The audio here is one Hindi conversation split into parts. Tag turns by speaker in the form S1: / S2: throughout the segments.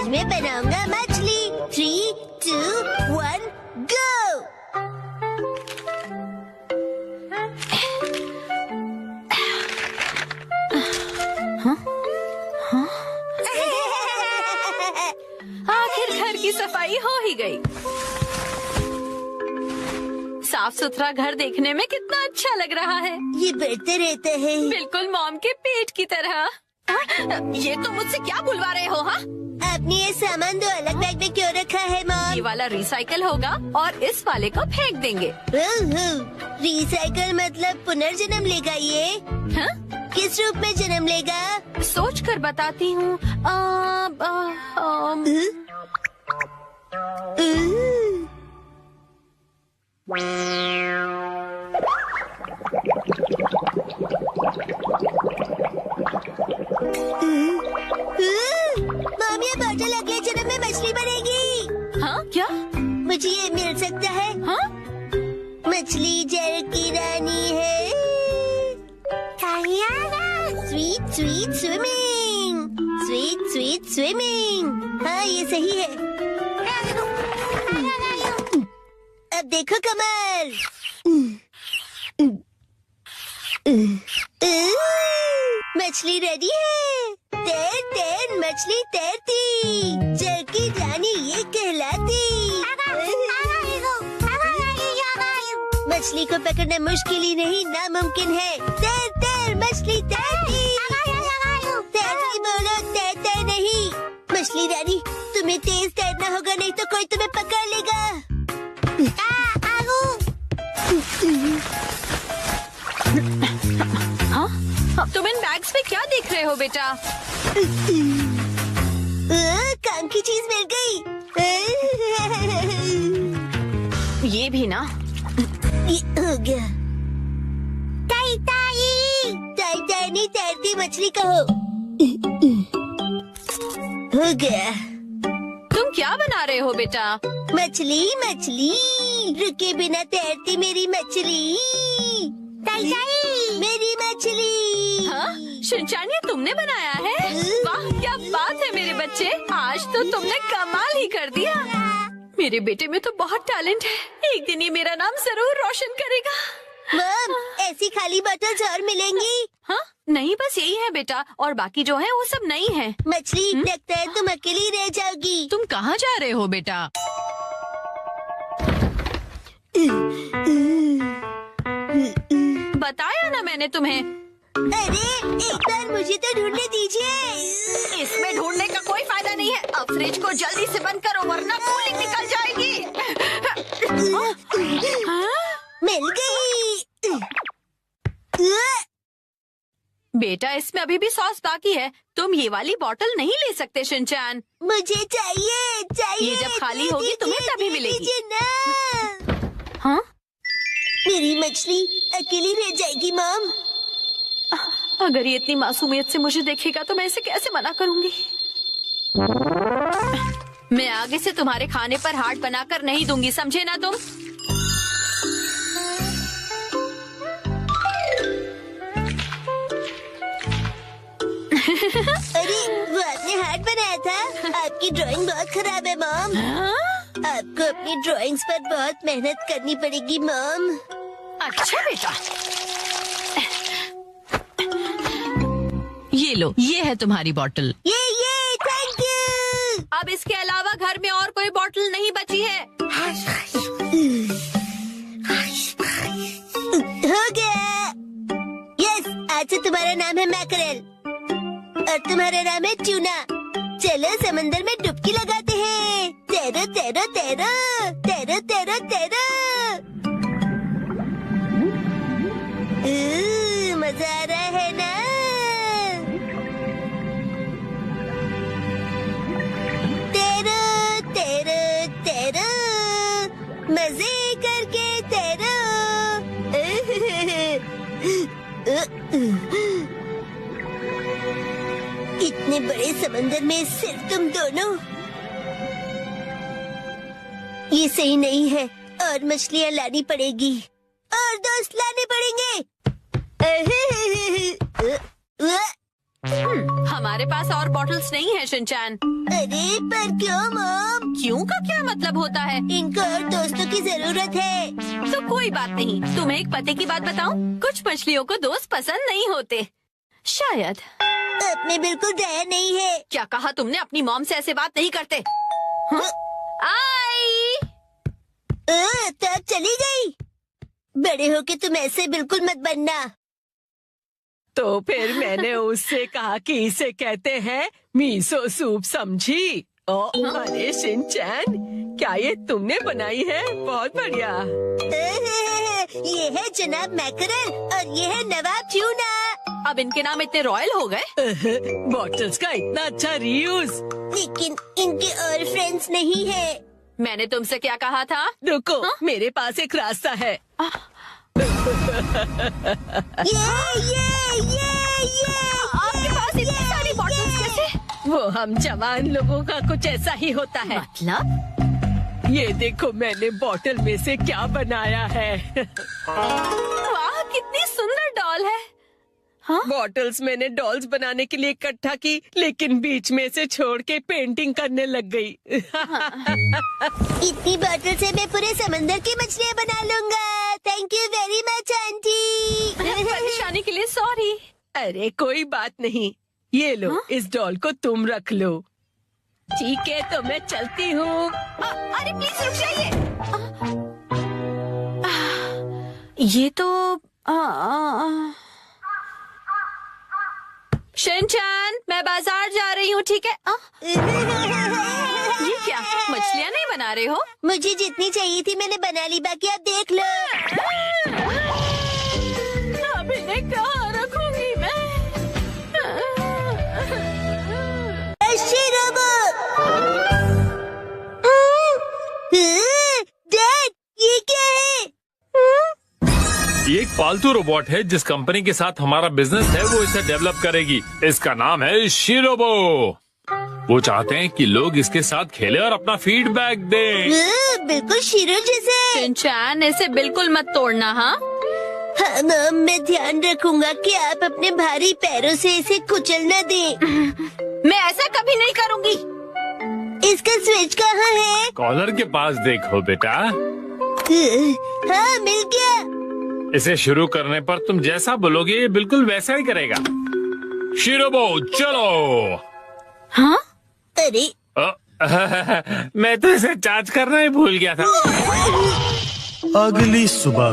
S1: आज मैं बनाऊंगा मछली। 3, 2, 1, गो।
S2: आखिर घर की सफाई हो ही गई। साफ सुथरा घर देखने में कितना अच्छा लग रहा है।
S1: ये बढ़ते रहता है।
S2: बिल्कुल मॉम के पेट की तरह। ये तुम मुझसे क्या बुलवा रहे हो? हाँ,
S1: आपने ये सामान दो अलग बैग में क्यों रखा है मॉम?
S2: ये वाला रिसाइकल होगा और इस वाले को फेंक देंगे।
S1: रिसाइकल मतलब पुनर्जन्म लेगा ये?
S2: हाँ?
S1: किस रूप में जन्म लेगा?
S2: सोच कर बताती हूँ।
S1: मॉम, ये बॉटल अगले जन्म में मछली बनेगी।
S2: हाँ क्या?
S1: मुझे ये मिल सकता है?
S2: हाँ?
S1: मछली जल की रानी है। Sweet sweet swimming, sweet sweet swimming. हाँ, ये सही है। अब देखो कमल। मछली रेडी है। तैर तैर मछली तैरती, जल की रानी ये कहलाती। मछली को पकड़ना मुश्किल ही नहीं नामुमकिन है। तैर तैर मछली तैरती, तैरती बोलो तैरते नहीं। मछली रानी, तुम्हें तेज तैरना होगा, नहीं तो कोई तुम्हें पकड़ लेगा।
S2: हाँ? तुम इन बैग्स में क्या देख रहे हो बेटा?
S1: काम की चीज मिल गई।
S2: ये भी ना।
S1: ये हो गया। ताई ताई, ताई ताई नहीं तैरती मछली कहो। हो गया।
S2: तुम क्या बना रहे हो बेटा?
S1: मछली मछली, रुके बिना तैरती मेरी मछली। ताई ताई, मेरी मछली।
S2: हाँ? शिनचान, ये तुमने बनाया है? वाह, क्या बात है मेरे बच्चे, आज तो तुमने कमाल ही कर दिया। मेरे बेटे में तो बहुत टैलेंट है। एक दिन ये मेरा नाम जरूर रोशन करेगा।
S1: मॉम, ऐसी खाली बॉटल्स और मिलेंगी?
S2: हाँ? नहीं, बस यही है बेटा, और बाकी जो है वो सब नहीं है।
S1: मछली, लगता है तुम अकेली रह जाओगी।
S2: तुम कहाँ जा रहे हो बेटा? बताया ना मैंने तुम्हें।
S1: अरे, एक बार मुझे तो ढूंढने दीजिए।
S2: इसमें ढूंढने का कोई फायदा नहीं है। अब फ्रिज को जल्दी से बंद करो वरना कूलिंग निकल जाएगी।
S1: मिल गई।
S2: बेटा, इसमें अभी भी सॉस बाकी है। तुम ये वाली बोतल नहीं ले सकते शिनचान।
S1: मुझे चाहिए चाहिए।
S2: ये जब खाली होगी तुम्हें तभी मिलेगी।
S1: दीजिए ना।
S2: हाँ?
S1: मेरी मछली अकेली रह जाएगी मॉम।
S2: अगर ये इतनी मासूमियत से मुझे देखेगा तो मैं इसे कैसे मना करूंगी? मैं आगे से तुम्हारे खाने पर हाथ बनाकर नहीं दूंगी, समझे ना तुम?
S1: अरे, वो आपने हार्ट बनाया था? आपकी ड्राइंग बहुत खराब है मॉम।
S2: हाँ?
S1: आपको अपनी ड्राइंग्स पर बहुत मेहनत करनी पड़ेगी मॉम।
S2: अच्छा बेटा, ये लो, ये है तुम्हारी बोतल।
S1: ये थैंक यू।
S2: अब इसके अलावा घर में और कोई बोतल नहीं बची है।
S1: हो गया। यस, आज से तुम्हारा नाम है मैकरेल और तुम्हारा नाम है ट्यूना। चलो समंदर में डुबकी लगाते हैं। तैरो तैरो तैरो तैरो तैरो तैरो। मजा आ रहा है ना? तैरो तैरो तैरो, मजे करके तैरो। इतने बड़े समंदर में सिर्फ तुम दोनों? ये सही नहीं है, और मछलियाँ लानी पड़ेगी और दोस्त लाने पड़ेंगे।
S2: हमारे पास और बॉटल्स नहीं है शिनचैन।
S1: अरे पर क्यों मॉम?
S2: क्यों का क्या मतलब होता है?
S1: इनको और दोस्तों की जरूरत है।
S2: तो कोई बात नहीं, तुम्हें एक पते की बात बताऊं? कुछ मछलियों को दोस्त पसंद नहीं होते, शायद।
S1: आपने बिल्कुल दया नहीं है।
S2: क्या कहा तुमने? अपनी मॉम से ऐसे बात नहीं करते। हाँ? आई।
S1: तब चली गई। बड़े होके तुम ऐसे बिल्कुल मत बनना।
S3: तो फिर मैंने उससे कहा कि इसे कहते हैं मीसो सूप, समझी? अरे शिनचैन, क्या ये तुमने बनाई है? बहुत बढ़िया।
S1: ये है जनाब मैकरल और ये है नवाब ट्यूना।
S2: अब इनके नाम इतने रॉयल हो गए।
S3: बॉटल्स का इतना अच्छा रीयूज।
S1: लेकिन इनके और फ्रेंड्स नहीं है।
S2: मैंने तुमसे क्या कहा था?
S3: रुको, मेरे पास एक रास्ता है।
S1: ये
S2: आपके पास इतनी सारी बॉटल्स कैसे?
S3: वो हम जवान लोगों का कुछ ऐसा ही होता है।
S2: मतलब?
S3: ये देखो मैंने बॉटल में से क्या बनाया है।
S2: वाह, कितनी सुंदर डॉल है। हाँ?
S3: बॉटल्स मैंने डॉल्स बनाने के लिए इकट्ठा की, लेकिन बीच में से छोड़ के पेंटिंग करने लग गई।
S1: इतनी बॉटल से मैं पूरे समंदर की मछलियाँ बना लूंगा। Thank you very much aunty.
S2: परेशानी के लिए सॉरी।
S3: अरे कोई बात नहीं, ये लो।
S2: हाँ?
S3: इस डॉल को तुम रख लो। ठीक है, तो मैं चलती हूँ।
S2: अरे प्लीज रुक जाइए। ये तो शिनचैन, मैं बाजार जा रही हूँ, ठीक है? ये क्या, मछलियाँ नहीं बना रहे हो?
S1: मुझे जितनी चाहिए थी मैंने बना ली, बाकी आप देख लो।
S2: अब इन्हें कहाँ रखूंगी मैं?
S1: डैड, ये क्या है?
S4: ये एक पालतू रोबोट है। जिस कंपनी के साथ हमारा बिजनेस है वो इसे डेवलप करेगी। इसका नाम है शिरोबो। वो चाहते हैं कि लोग इसके साथ खेलें और अपना फीडबैक दें।
S1: बिल्कुल शीरो जैसे।
S2: शिनचैन, इसे बिल्कुल मत तोड़ना। हाँ,
S1: हाँ मॉम, मैं ध्यान रखूंगा कि आप अपने भारी पैरों से इसे कुचल न दें।
S2: मैं ऐसा कभी नहीं करूंगी।
S1: इसका स्विच कहाँ है?
S4: कॉलर के पास देखो बेटा।
S1: हाँ, मिल गया।
S4: इसे शुरू करने पर तुम जैसा बोलोगे ये बिल्कुल वैसा ही करेगा। शिरोबो चलो।
S2: हाँ?
S1: अरे
S4: मैं तो इसे चार्ज करना ही भूल गया था।
S5: अगली सुबह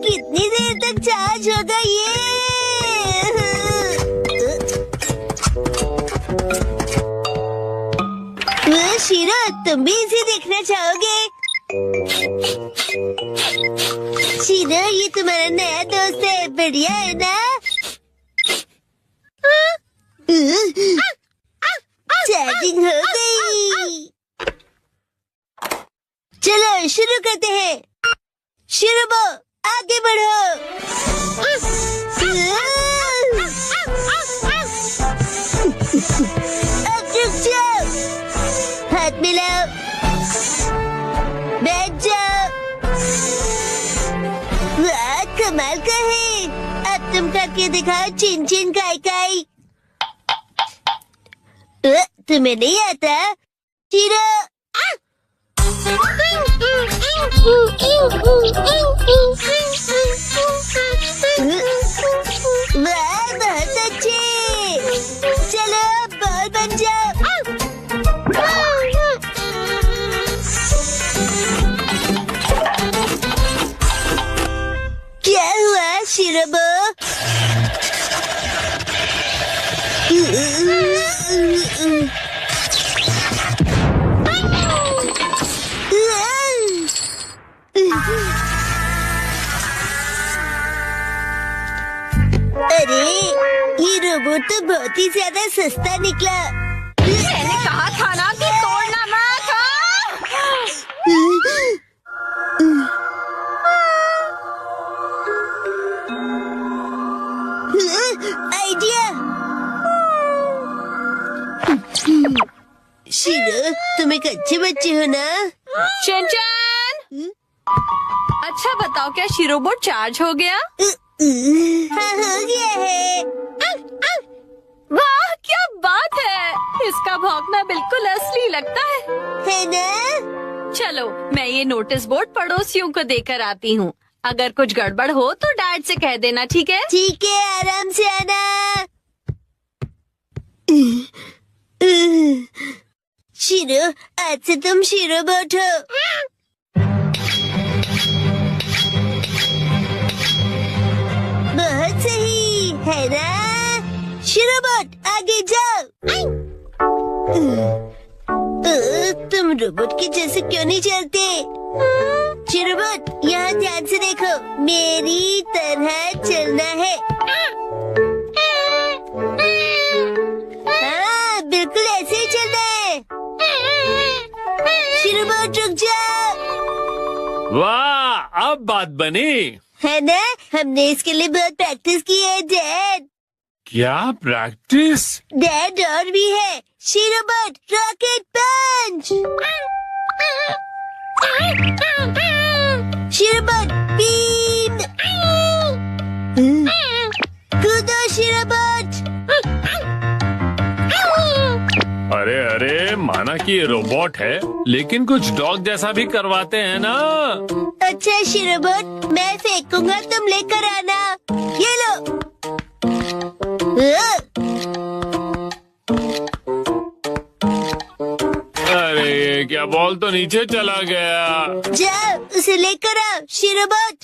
S1: कितनी देर तक चार्ज होगा ये? शीरो, तुम भी इसे देखना चाहोगे? शीरो, ये तुम्हारा नया दोस्त है, बढ़िया है ना? चार्जिंग हो गई। चलो शुरू करते हैं। शिरोबो, आगे बढ़ो। अब रुक जाओ, हाथ मिलाओ, बैठ जाओ। वाह, कमाल का है। अब तुम करके दिखाओ चिन चिन काई काई। तुम्हें नहीं आता? शिरो, वाह, बहुत अच्छे। चलो बॉल बन जाओ। क्या हुआ शिरोबो? अरे, ये रोबोट तो बहुत ही ज्यादा सस्ता निकला।
S2: मैंने कहा था ना कि तोड़ना मत।
S1: आइडिया। शिरो, तुम एक अच्छे बच्चे हो ना?
S2: शिनचैन, अच्छा बताओ, क्या शिरोबो चार्ज हो गया?
S1: हाँ, हो गया है।
S2: बात है, इसका भौंकना बिल्कुल असली लगता है
S1: ना?
S2: चलो मैं ये नोटिस बोर्ड पड़ोसियों को देकर आती हूँ। अगर कुछ गड़बड़ हो तो डैड से कह देना, ठीक है?
S1: ठीक है, आराम से आना। शीरो, आज से तुम शीरो बोट हो। बहुत सही है ना? शीरो बोट, आगे जाओ। तुम रोबोट के जैसे क्यों नहीं चलते? शीरो बोट, यहाँ ध्यान से देखो, मेरी तरह चलना है। हाँ, बिल्कुल ऐसे ही चलना है। शीरो बोट, रुक जाओ।
S4: वाह, अब बात बनी
S1: है ना? हमने इसके लिए बहुत प्रैक्टिस की है डैड।
S4: क्या प्रैक्टिस?
S1: डैड और भी है। Shiro boat, rocket punch. Shiro boat, beam. कूदो शीरो बोट।
S4: अरे अरे, माना कि ये रोबोट है, लेकिन कुछ डॉग जैसा भी करवाते हैं ना।
S1: अच्छा शीरो बोट, मैं फेंकूंगा, तुम लेकर आना। ये लो।
S4: अरे ये क्या, बॉल तो नीचे चला गया।
S1: जाओ, उसे लेकर आओ शीरो बोट।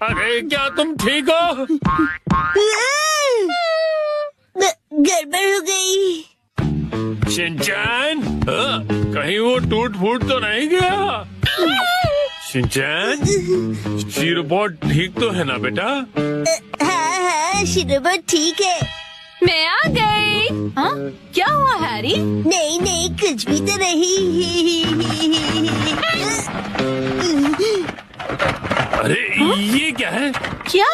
S4: अरे क्या तुम ठीक हो?
S1: गड़बड़ हो गई।
S4: शिनचैन, कहीं वो टूट फूट तो नहीं गया? शिनचैन, शीरोबोट ठीक तो है ना बेटा?
S1: हाँ हाँ, शीरो बोट ठीक है।
S2: मैं आ गई। हाँ, क्या हुआ हैरी?
S1: नहीं नहीं, कुछ भी तो नहीं।
S4: अरे ये क्या है?
S2: क्या?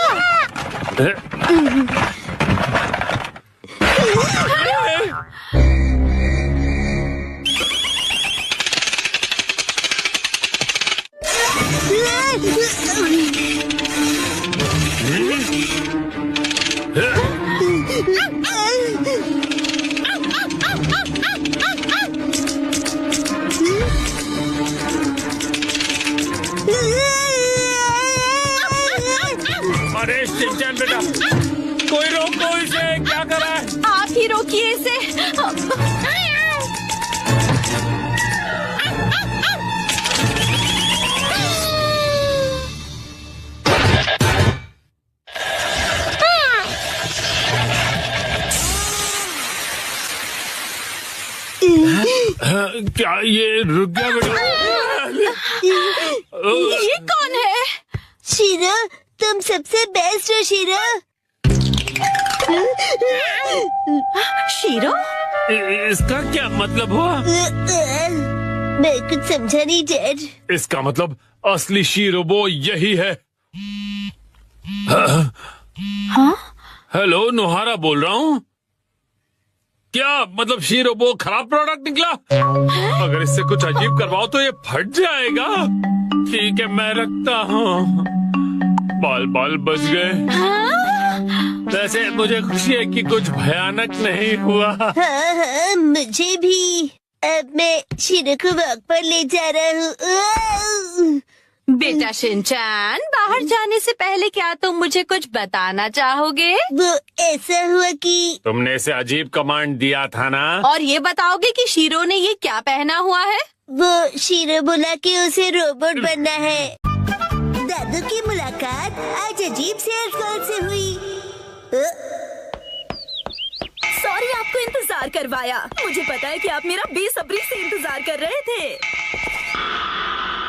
S4: अरे शिनचैन बेटा, कोई रोको इसे, क्या कर रहा है?
S2: आप ही रोकिए इसे।
S4: क्या ये रुक गया बेटा?
S2: ये कौन है?
S1: शीरो, तुम सबसे बेस्ट हो शीरो।
S2: शीरो?
S4: इसका क्या मतलब हुआ?
S1: मैं कुछ समझा नहीं डैड।
S4: इसका मतलब असली शीरोबो यही है।
S2: हाँ?
S4: हेलो, नोहारा बोल रहा हूँ। क्या मतलब शीरोबो खराब प्रोडक्ट निकला? अगर इससे कुछ अजीब करवाओ तो ये फट जाएगा। ठीक है, मैं रखता हूँ। बाल बाल बच गए। वैसे मुझे खुशी है कि कुछ भयानक नहीं हुआ।
S1: हाँ हाँ, मुझे भी। अब मैं शीरो को वॉक पर ले जा रहा हूँ।
S2: बेटा शिनचैन, बाहर जाने से पहले क्या तुम मुझे कुछ बताना चाहोगे?
S1: वो ऐसा हुआ कि
S4: तुमने इसे अजीब कमांड दिया था ना?
S2: और ये बताओगे कि शीरो ने ये क्या पहना हुआ है?
S1: वो शीरो बोला कि उसे रोबोट बनना है। दादू की मुलाकात आज अजीब सेल्स कॉल से हुई।
S5: सॉरी आपको इंतजार करवाया। मुझे पता है कि आप मेरा बेसब्री से इंतजार कर रहे थे।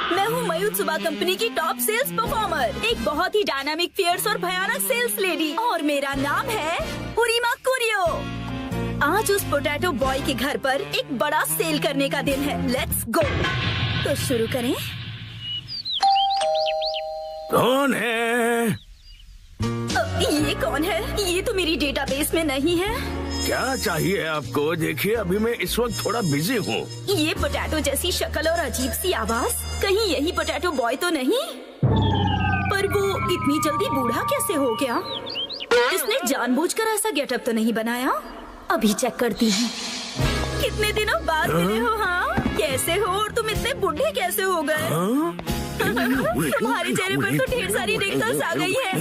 S5: मैं हूँ मयुत्सुबा कंपनी की टॉप सेल्स परफॉर्मर, एक बहुत ही डायनामिक, फियर्स और भयानक सेल्स लेडी, और मेरा नाम है हुरिमा कुरियो। आज उस पोटैटो बॉय के घर पर एक बड़ा सेल करने का दिन है। Let's go. तो शुरू करें।
S4: कौन है?
S5: ये कौन है? ये तो मेरी डेटाबेस में नहीं है।
S6: क्या चाहिए आपको? देखिए अभी मैं इस वक्त थोड़ा बिजी हूँ।
S5: ये पोटैटो जैसी शक्ल और अजीब सी आवाज, कहीं यही पोटैटो बॉय तो नहीं? पर वो इतनी जल्दी बूढ़ा कैसे हो गया? इसने जानबूझकर ऐसा गेटअप तो नहीं बनाया? अभी चेक करती हूँ। कितने दिनों बाद मिले हो? हाँ, कैसे हो? और तुम इतने बूढ़े कैसे हो गए? तुम्हारे चेहरे पर तो ढेर सारी रिंकल्स आ गई है।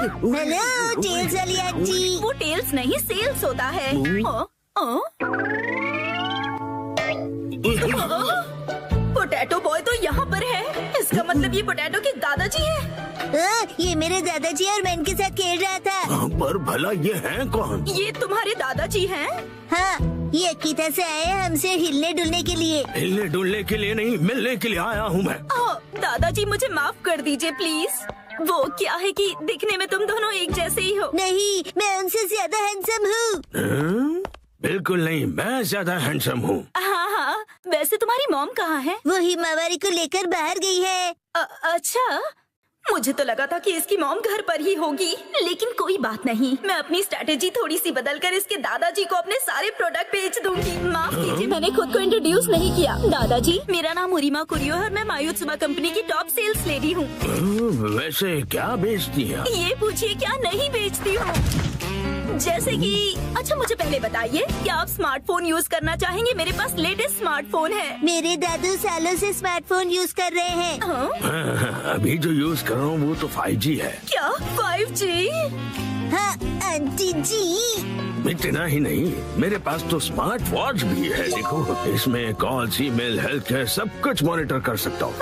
S1: हेलो टेल्स वाली आंटी।
S5: वो टेल्स नहीं, सेल्स होता है। पोटैटो बॉय तो यहाँ पर है। इसका मतलब ये पोटैटो के दादाजी हैं।
S1: ये मेरे दादाजी और मैं इनके साथ खेल रहा था।
S6: पर भला ये हैं कौन?
S5: ये तुम्हारे दादाजी हैं?
S1: हाँ, ये अकीता से आए हैं हमसे हिलने डुलने के लिए।
S6: हिलने डुलने के लिए नहीं, मिलने के लिए आया हूँ मैं।
S5: दादाजी मुझे माफ कर दीजिए प्लीज। वो क्या है कि दिखने में तुम दोनों एक जैसे ही हो।
S1: नहीं, मैं उनसे ज्यादा हैंडसम हूँ।
S6: बिल्कुल नहीं, मैं ज्यादा हैंडसम हूँ।
S5: हाँ, वैसे तुम्हारी मॉम कहाँ है?
S1: वो हिमावारी को लेकर बाहर गई है।
S5: अच्छा, मुझे तो लगा था कि इसकी मॉम घर पर ही होगी, लेकिन कोई बात नहीं। मैं अपनी स्ट्रेटेजी थोड़ी सी बदलकर इसके दादाजी को अपने सारे प्रोडक्ट बेच दूंगी। माफ कीजिए, मैंने खुद को इंट्रोड्यूस नहीं किया। दादाजी, मेरा नाम उरिमा कुरियो है और मैं मायुत्सुबा कंपनी की टॉप सेल्स लेडी हूँ।
S6: वैसे क्या बेचती है?
S5: ये पूछिए क्या नहीं बेचती हूँ। जैसे कि अच्छा मुझे पहले बताइए, क्या आप स्मार्टफोन यूज करना चाहेंगे? मेरे पास लेटेस्ट स्मार्टफोन है।
S1: मेरे दादू सालों से स्मार्टफोन यूज कर रहे हैं।
S6: अभी जो यूज कर रहा हूँ वो तो 5G है।
S5: क्या 5G?
S1: हाँ आंटी जी।
S6: इतना ही नहीं, मेरे पास तो स्मार्ट वॉच भी है। देखो, इसमें कॉल्स, ईमेल, हेल्थ केयर सब कुछ मॉनिटर कर सकता हूँ।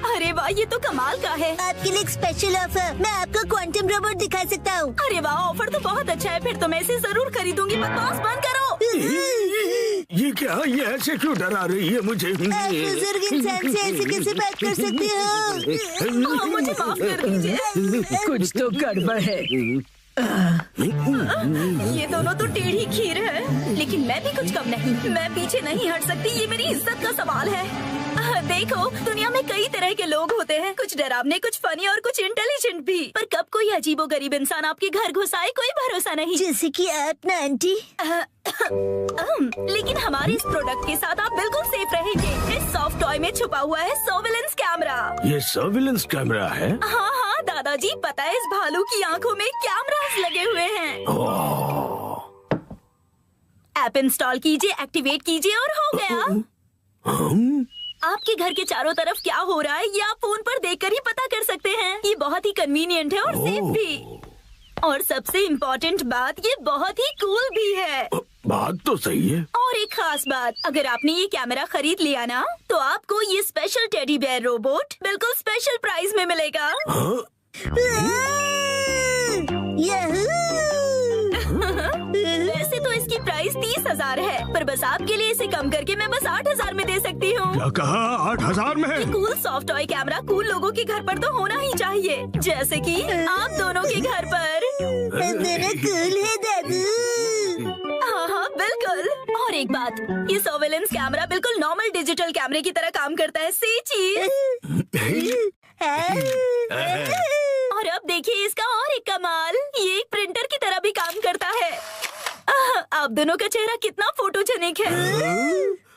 S5: अरे वाह, ये तो कमाल का है।
S1: आपके लिए एक स्पेशल ऑफर, मैं आपको क्वांटम रोबोट दिखा सकता हूँ।
S5: अरे वाह, ऑफर तो बहुत अच्छा है। फिर तो मैं इसे जरूर खरीदूंगी। बकवास बंद करो।
S6: ये क्या? ये ऐसे क्यों डरा रही है मुझे?
S1: आप बुजुर्ग इंसान से ऐसे कैसे बात कर सकते हो?
S5: मुझे माफ कर दीजिए।
S3: कुछ तो गड़बड़ है।
S5: ये दोनों तो टेढ़ी खीर है, लेकिन मैं भी कुछ कम नहीं। मैं पीछे नहीं हट सकती, ये मेरी इज्जत का सवाल है। देखो, दुनिया में कई तरह के लोग होते हैं, कुछ डरावने, कुछ फनी और कुछ इंटेलिजेंट भी। पर कब कोई अजीबोगरीब इंसान आपके घर घुस आए, कोई भरोसा नहीं।
S1: जैसे कि आप ना आंटी।
S5: लेकिन हमारे इस प्रोडक्ट के साथ आप बिल्कुल सेफ रहेंगे। इस सॉफ्ट टॉय में छुपा हुआ है सर्विलेंस कैमरा।
S6: ये सर्विलेंस कैमरा है?
S5: हाँ हाँ दादाजी, पता है इस भालू की आंखों में कैमरास लगे हुए हैं। ऐप इंस्टॉल कीजिए, एक्टिवेट कीजिए और हो गया। आपके घर के चारों तरफ क्या हो रहा है ये आप फोन पर देखकर ही पता कर सकते हैं। ये बहुत ही कन्वीनियंट है और सेफ भी। और सबसे इम्पोर्टेंट बात, ये बहुत ही कूल भी है।
S6: बात तो सही है।
S5: और एक खास बात, अगर आपने ये कैमरा खरीद लिया ना, तो आपको ये स्पेशल टेडी बेयर रोबोट बिल्कुल स्पेशल प्राइस में मिलेगा। वैसे तो इसकी प्राइस 30,000 है, पर बस आपके लिए इसे कम करके मैं बस 8,000 में दे सकती हूँ।
S6: क्या कहा? 8,000 में?
S5: Cool soft toy camera cool लोगों के घर पर तो होना ही चाहिए, जैसे कि आप दोनों के घर पर।
S1: कूल है दादू।
S5: हाँ हाँ बिल्कुल। और एक बात, ये सर्वेलेंस कैमरा बिल्कुल नॉर्मल डिजिटल कैमरे की तरह काम करता है। सी चीज। और अब देखिए इसका और एक कमाल, ये एक प्रिंटर की तरह भी काम करता है। आप दोनों का चेहरा कितना फोटोजेनिक है।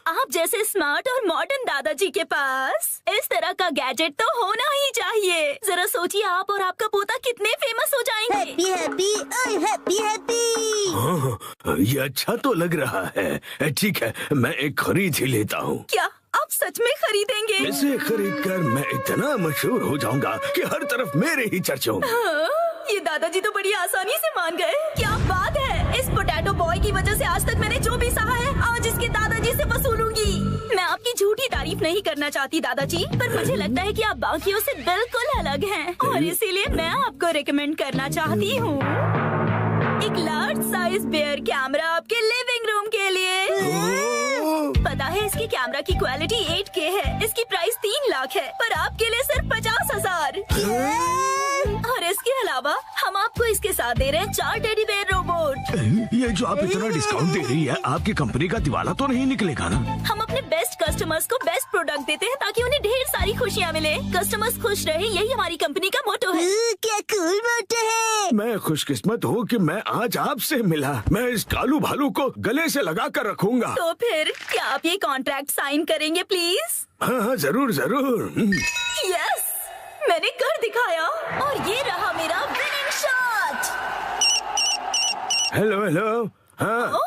S5: आप जैसे स्मार्ट और मॉडर्न दादाजी के पास इस तरह का गैजेट तो होना ही चाहिए। जरा सोचिए, आप और आपका पोता कितने फेमस हो जाएंगे।
S1: हैप्पी हैप्पी ओए हैप्पी हैप्पी।
S6: हाँ, ये अच्छा तो लग रहा है। ठीक है, मैं एक खरीद ही लेता हूँ।
S5: क्या आप सच में खरीदेंगे?
S6: इसे खरीद कर मैं इतना मशहूर हो जाऊंगा कि हर तरफ मेरे ही चर्चे होंगे।
S5: ये दादाजी तो बड़ी आसानी से मान गए। क्या बात है, इस पोटैटो बॉय की वजह से आज तक मैंने जो भी सहा है, आज इसके दादाजी से वसूलूंगी। मैं आपकी झूठी तारीफ नहीं करना चाहती दादाजी, पर मुझे लगता है कि आप बाकियों से बिल्कुल अलग हैं और इसीलिए मैं आपको रिकमेंड करना चाहती हूँ एक लार्ज साइज बेयर कैमरा आपके लिविंग रूम के लिए। पता है इसकी कैमरा की क्वालिटी 8K है, इसकी प्राइस 3 लाख है, पर आपके लिए सिर्फ 50,000। और इसके इसके अलावा हम आपको इसके साथ दे रहे हैं 4 टेडी बेयर रोबोट।
S6: ये जो आप इतना डिस्काउंट दे रही है, आपकी कंपनी का दिवाला तो नहीं निकलेगा ना?
S5: हम अपने बेस्ट कस्टमर्स को बेस्ट प्रोडक्ट देते हैं ताकि उन्हें ढेर सारी खुशियाँ मिले। कस्टमर्स खुश रहे, यही हमारी कंपनी का मोटो है।
S1: क्या कूल मोटो है।
S6: मैं खुशकिस्मत हूँ कि मैं आज आपसे मिला। मैं इस कालू भालू को गले से लगा कर रखूंगा।
S5: तो फिर क्या आप ये कॉन्ट्रैक्ट साइन करेंगे प्लीज?
S6: हाँ, जरूर जरूर।
S5: यस, मैंने कर दिखाया और ये रहा मेरा विनिंग शॉट।
S6: Hello hello. हाँ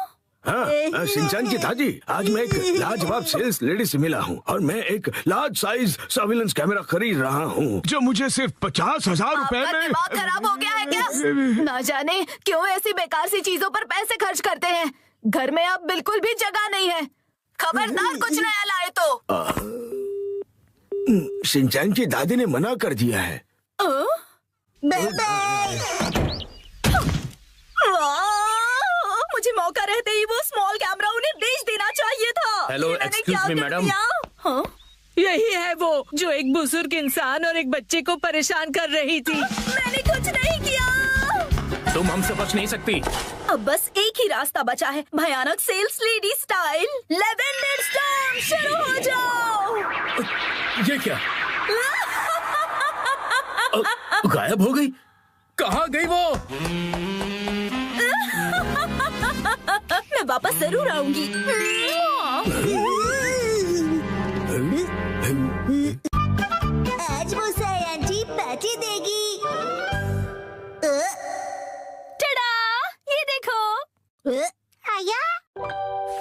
S6: हाँ, शिनचैन की दादी, आज मैं एक लाजवाब सेल्स लेडी से मिला हूँ और मैं एक लार्ज साइज सर्विलेंस कैमरा खरीद रहा हूँ जो मुझे सिर्फ 50,000 रुपए
S5: आपका
S6: में।
S5: दिमाग खराब हो गया है क्या? ना जाने क्यों ऐसी बेकार सी चीजों पर पैसे खर्च करते हैं। घर में अब बिल्कुल भी जगह नहीं है। खबरदार कुछ नया लाए तो।
S6: शिनचैन की दादी ने मना कर दिया है।
S1: Bye bye.
S5: मुझे मौका रहते ही वो स्मॉल कैमरा उन्हें बेच देना चाहिए था।
S7: हेलो,
S5: ये मैंने
S7: एक्सक्यूज
S5: क्या
S7: मी,
S5: कर
S7: मैडम।
S5: दिया? हाँ?
S3: यही है वो जो एक बुजुर्ग इंसान और एक बच्चे को परेशान कर रही थी।
S5: मैंने कुछ नहीं किया।
S7: तुम हमसे बच नहीं सकती।
S5: अब बस एक ही रास्ता बचा है, भयानक sales lady style. Lavender storm शुरू हो जाओ।
S7: ये क्या? गायब हो गई। कहाँ गई वो?
S5: मैं वापस जरूर आऊंगी।
S1: आज मुसाई आंटी पार्टी देगी।
S2: टडा, ये देखो।
S1: आया।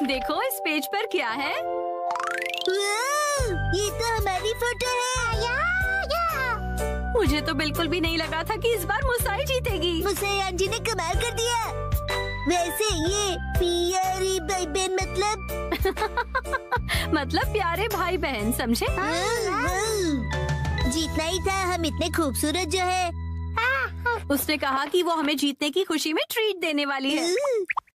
S2: देखो इस पेज पर क्या है।
S1: ये तो हमारी फोटो है।
S2: मुझे तो बिल्कुल भी नहीं लगा था कि इस बार मुसाई जीतेगी।
S1: मुसाई आंटी ने कमाल कर दिया। वैसे ये प्यारी भाई बहन
S2: मतलब प्यारे भाई बहन, समझे?
S1: जीतना ही था, हम इतने खूबसूरत जो है।
S2: उसने कहा कि वो हमें जीतने की खुशी में ट्रीट देने वाली है।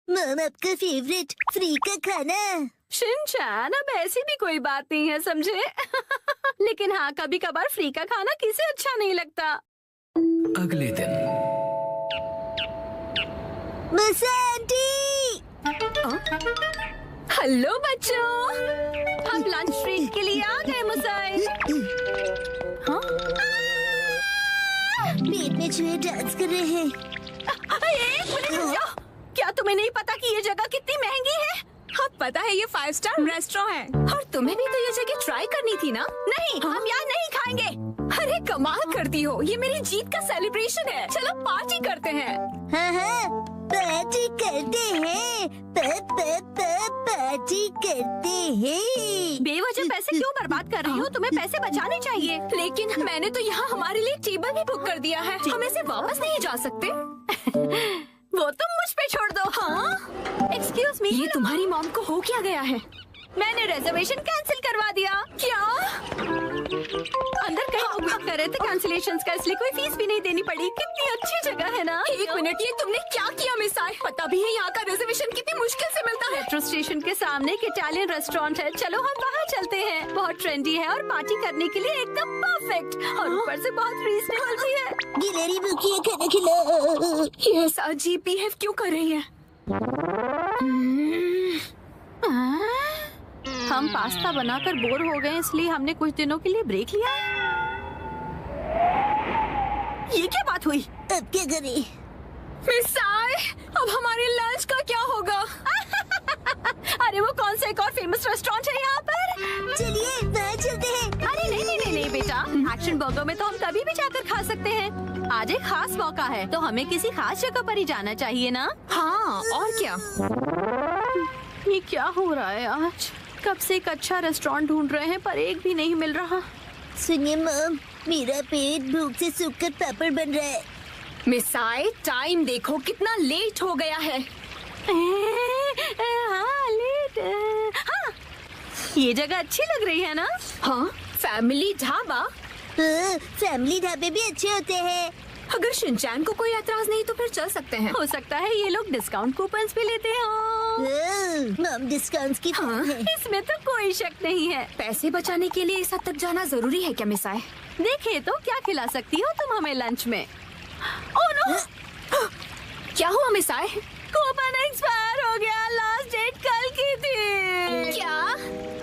S1: मम आपका फेवरेट फ्री का खाना।
S2: शिनचैन, अब ऐसी भी कोई बात नहीं है, समझे? लेकिन हाँ, कभी कभार फ्री का खाना किसे अच्छा नहीं लगता।
S7: अगले दिन
S1: आंटी।
S2: हेलो बच्चों, हम लंच ट्रीट के लिए आ गए मुसाई। हाँ?
S1: पेट में चूहे डांस कर रहे हैं।
S2: एक मिनट रुक जाओ। क्या तुम्हें नहीं पता कि ये जगह कितनी महंगी है? हाँ पता है, ये 5 स्टार रेस्टोरेंट है। और तुम्हें भी तो ये जगह ट्राई करनी थी ना? नहीं, हम यहाँ नहीं खाएंगे। अरे कमाल करती हो, ये मेरी जीत का सेलिब्रेशन है। चलो पार्टी करते हैं।
S1: हाँ, पार्टी करते हैं। पार्टी करते हैं।
S2: बेवजह पैसे क्यों बर्बाद कर रही हो? तुम्हें पैसे बचाने चाहिए। लेकिन मैंने तो यहाँ हमारे लिए टेबल भी बुक कर दिया है। हम ऐसे वापस नहीं जा सकते। वो तुम मुझ पे छोड़ दो। हाँ? एक्सक्यूज मी, ये तुम्हारी मॉम को हो क्या गया है? मैंने रिजर्वेशन कैंसिल करवा दिया। क्या? अंदर कहीं उपयोग कर रहे थे कैंसिलेशन का, इसलिए कोई फीस भी नहीं देनी पड़ी। कितनी अच्छी जगह है ना? एक मिनट, ये तुमने क्या किया मिसाई? पता भी है यहाँ का रिजर्वेशन कितनी मुश्किल से मिलता है। मेट्रो स्टेशन के सामने एक इटालियन रेस्टोरेंट है। चलो हम वहाँ चलते हैं। बहुत ट्रेंडी है और पार्टी करने के लिए एकदम परफेक्ट, और ऊपर से बहुत रीजनेबल भी है।
S1: गिलहरी भूखी है, खाना खिलाओ।
S2: ये ऐसा अजीब बिहेव क्यों कर रही है? हम पास्ता बनाकर बोर हो गए, इसलिए हमने कुछ दिनों के लिए ब्रेक लिया है। ये क्या बात हुई?
S1: अब क्या करें?
S2: मिसाई, अब हमारे लंच का क्या होगा? अरे वो कौन सा एक और फेमस रेस्टोरेंट है यहाँ पर?
S1: चलिए वहाँ चलते हैं।
S2: अरे नहीं नहीं नहीं नहीं बेटा, एक्शन बर्गर में तो हम कभी भी जाकर खा सकते हैं। आज एक खास मौका है, तो हमें किसी खास जगह पर ही जाना चाहिए ना? हाँ, और क्या? ये क्या हो रहा है आज? कब से एक अच्छा रेस्टोरेंट ढूंढ रहे हैं पर एक भी नहीं मिल रहा।
S1: सुनिए मम, मेरा पेट भूख से सूखकर पापड़ बन रहा है।
S2: मिसाई, टाइम देखो कितना लेट हो गया है। हाँ लेट। हाँ, ये जगह अच्छी लग रही है ना? हाँ, फैमिली ढाबा।
S1: फैमिली ढाबे भी अच्छे होते हैं।
S2: अगर शिनचैन को कोई ऐतराज नहीं तो फिर चल सकते हैं। हो सकता है ये लोग डिस्काउंट कूपन्स भी लेते हो।
S1: मम डिस्काउंट्स की
S2: हाँ, इसमें तो कोई शक नहीं है। पैसे बचाने के लिए इस हद तक जाना जरूरी है क्या मिसाई? देखिए तो क्या खिला सकती हो तुम हमें लंच में?
S5: क्या हुआ मिस आए?
S2: कूपन एक्सपायर हो गया, लास्ट डेट कल की थी।
S5: क्या?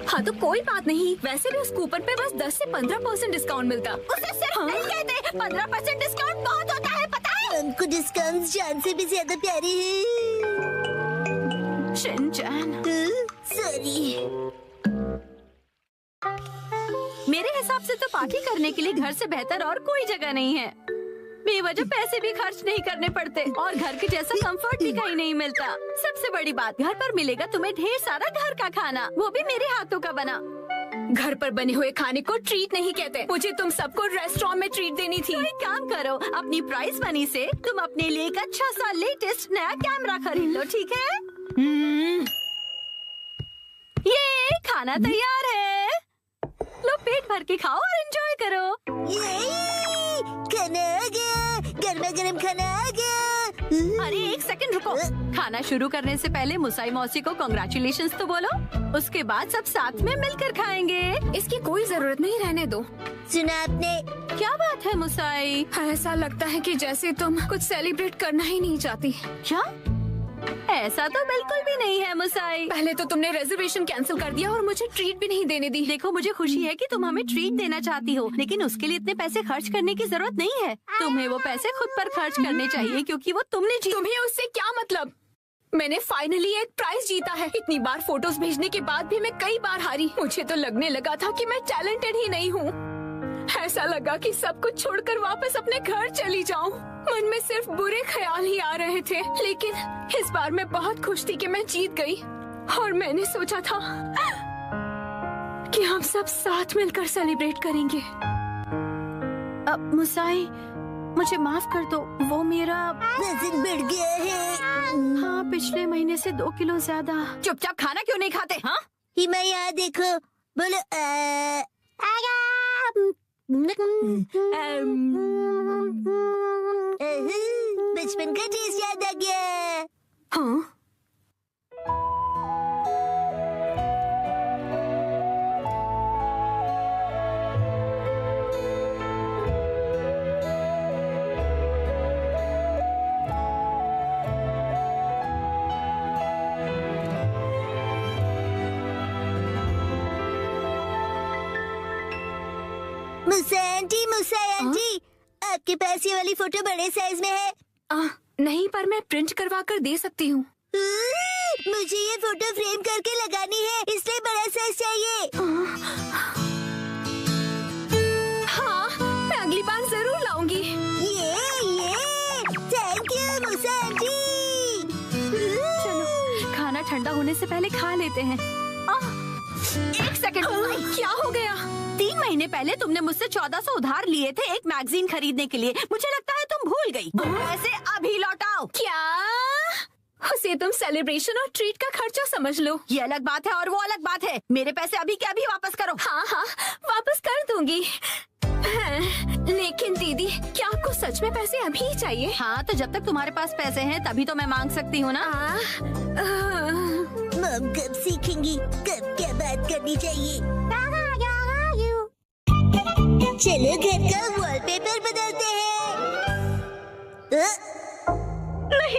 S5: हाँ तो कोई बात नहीं, वैसे भी उस कूपन पे बस 10 से 15% डिस्काउंट मिलता।
S2: उसे सिर्फ नहीं कहते, 15% डिस्काउंट बहुत होता है, पता है?
S1: हमको डिस्काउंट जान से भी ज्यादा प्यारे हैं।
S2: Shinchan,
S1: sorry.
S2: मेरे हिसाब से तो पार्टी करने के लिए घर से बेहतर और कोई जगह नहीं है। बेवजह पैसे भी खर्च नहीं करने पड़ते और घर के जैसा कंफर्ट भी कहीं नहीं मिलता। सबसे बड़ी बात, घर पर मिलेगा तुम्हें ढेर सारा घर का खाना, वो भी मेरे हाथों का बना।
S5: घर पर बने हुए खाने को ट्रीट नहीं कहते। मुझे तुम सबको रेस्टोरेंट में ट्रीट देनी थी।
S2: तो एक काम करो, अपनी प्राइस मनी से तुम अपने लिए एक अच्छा सा लेटेस्ट नया कैमरा खरीद लो, ठीक है? ये खाना तैयार है, लो पेट भर के खाओ और एंजॉय करो।
S1: खाना आ गया, गर्मा गर्म खाना आ गया।
S2: अरे एक सेकंड रुको, खाना शुरू करने से पहले मुसाई मौसी को कांग्रेचुलेशंस तो बोलो, उसके बाद सब साथ में मिलकर खाएंगे।
S5: इसकी कोई जरूरत नहीं, रहने दो।
S1: सुना आपने?
S2: क्या बात है मुसाई?
S5: ऐसा लगता है कि जैसे तुम कुछ सेलिब्रेट करना ही नहीं चाहती।
S2: क्या? ऐसा तो बिल्कुल भी नहीं है मुसाई।
S5: पहले तो तुमने रिजर्वेशन कैंसिल कर दिया और मुझे ट्रीट भी नहीं देने दी।
S2: देखो, मुझे खुशी है कि तुम हमें ट्रीट देना चाहती हो, लेकिन उसके लिए इतने पैसे खर्च करने की जरूरत नहीं है। तुम्हें वो पैसे खुद पर खर्च करने चाहिए, क्योंकि वो तुमने
S5: तुम्हें उससे क्या मतलब? मैंने फाइनली एक प्राइज जीता है। इतनी बार फोटोज भेजने के बाद भी मैं कई बार हारी। मुझे तो लगने लगा था कि मैं टैलेंटेड ही नहीं हूँ। ऐसा लगा कि सब कुछ छोड़कर वापस अपने घर चली जाऊं। मन में सिर्फ बुरे ख्याल ही आ रहे थे, लेकिन इस बार मैं बहुत खुश थी कि मैं जीत गई। और मैंने सोचा था कि हम सब साथ मिलकर सेलिब्रेट करेंगे।
S2: मुसाई, मुझे माफ कर दो, वो मेरा
S1: वजन बढ़ गया है।
S2: हाँ, पिछले महीने से 2 किलो ज्यादा। चुपचाप खाना क्यों नहीं खाते? हाँ,
S1: हिमा यहाँ देखो, बोलो बचपन का टेस्ट याद आ गया।
S5: हाँ?
S1: मुसा आंटी, आपके पास ये वाली फोटो बड़े साइज में है?
S5: नहीं, पर मैं प्रिंट करवा कर दे सकती हूँ।
S1: मुझे ये फोटो फ्रेम करके लगानी है, इसलिए बड़ा साइज चाहिए।
S5: हाँ, मैं अगली बार जरूर लाऊंगी।
S1: ये थैंक यू मुसा आंटी।
S2: चलो खाना ठंडा होने से पहले खा लेते हैं। एक सेकंड,
S5: क्या हो गया?
S2: 3 महीने पहले तुमने मुझसे 1400 उधार लिए थे एक मैगजीन खरीदने के लिए। मुझे लगता है तुम भूल गई। पैसे अभी लौटाओ।
S5: क्या? उसे तुम सेलिब्रेशन और ट्रीट का खर्चा समझ लो।
S2: ये अलग बात है और वो अलग बात है। मेरे पैसे अभी के अभी वापस करो।
S5: हाँ, वापस कर दूंगी। लेकिन दीदी, क्या आपको सच में पैसे अभी ही चाहिए?
S2: हाँ, तो जब तक तुम्हारे पास पैसे हैं तभी तो मैं मांग सकती हूँ ना।
S1: मम कब सीखेंगी कब क्या बात करनी चाहिए? चलो घर का वॉलपेपर बदलते हैं।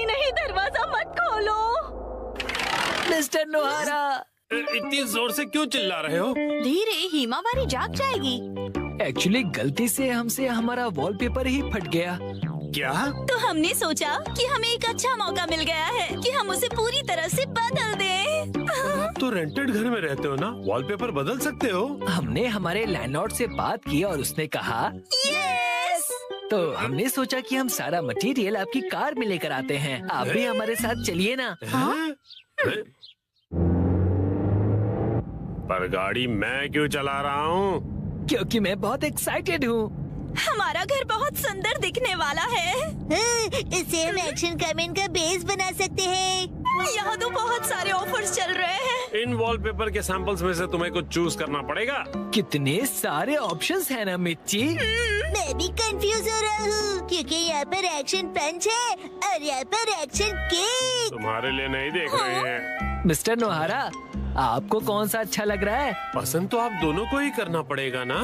S2: नहीं, दरवाजा मत खोलो।
S3: मिस्टर नोहारा,
S7: इतनी जोर से क्यों चिल्ला रहे हो?
S2: धीरे, हिमावारी जाग जाएगी।
S3: एक्चुअली गलती से हमसे हमारा वॉलपेपर ही फट गया।
S7: क्या?
S2: तो हमने सोचा कि हमें एक अच्छा मौका मिल गया है कि हम उसे पूरी तरह से बदल दें।
S7: तो रेंटेड घर में रहते हो ना, वॉलपेपर बदल सकते हो।
S3: हमने हमारे लैंडलॉर्ड से बात की और उसने कहा
S2: यस।
S3: तो हमने सोचा कि हम सारा मटेरियल आपकी कार में लेकर आते हैं। आप भी हमारे साथ चलिए ना।
S7: पर गाड़ी मैं क्यों चला रहा हूँ?
S3: क्योंकि मैं बहुत एक्साइटेड हूँ।
S2: हमारा घर बहुत सुंदर दिखने वाला है।
S1: इसे हम एक्शन कमेंट का बेस बना सकते हैं।
S2: यहाँ तो बहुत सारे ऑफर्स चल रहे हैं।
S7: इन वॉलपेपर के सैंपल्स में से तुम्हें कुछ चूज करना पड़ेगा।
S3: कितने सारे ऑप्शंस हैं ना मिर्ची।
S1: मैं भी कंफ्यूज हो रहा हूँ क्योंकि यहाँ पर एक्शन पंच है और यहाँ पर एक्शन केक।
S7: तुम्हारे लिए नहीं देख रहे हैं।
S3: मिस्टर नोहारा, आपको कौन सा अच्छा लग रहा है?
S7: पसंद तो आप दोनों को ही करना पड़ेगा ना।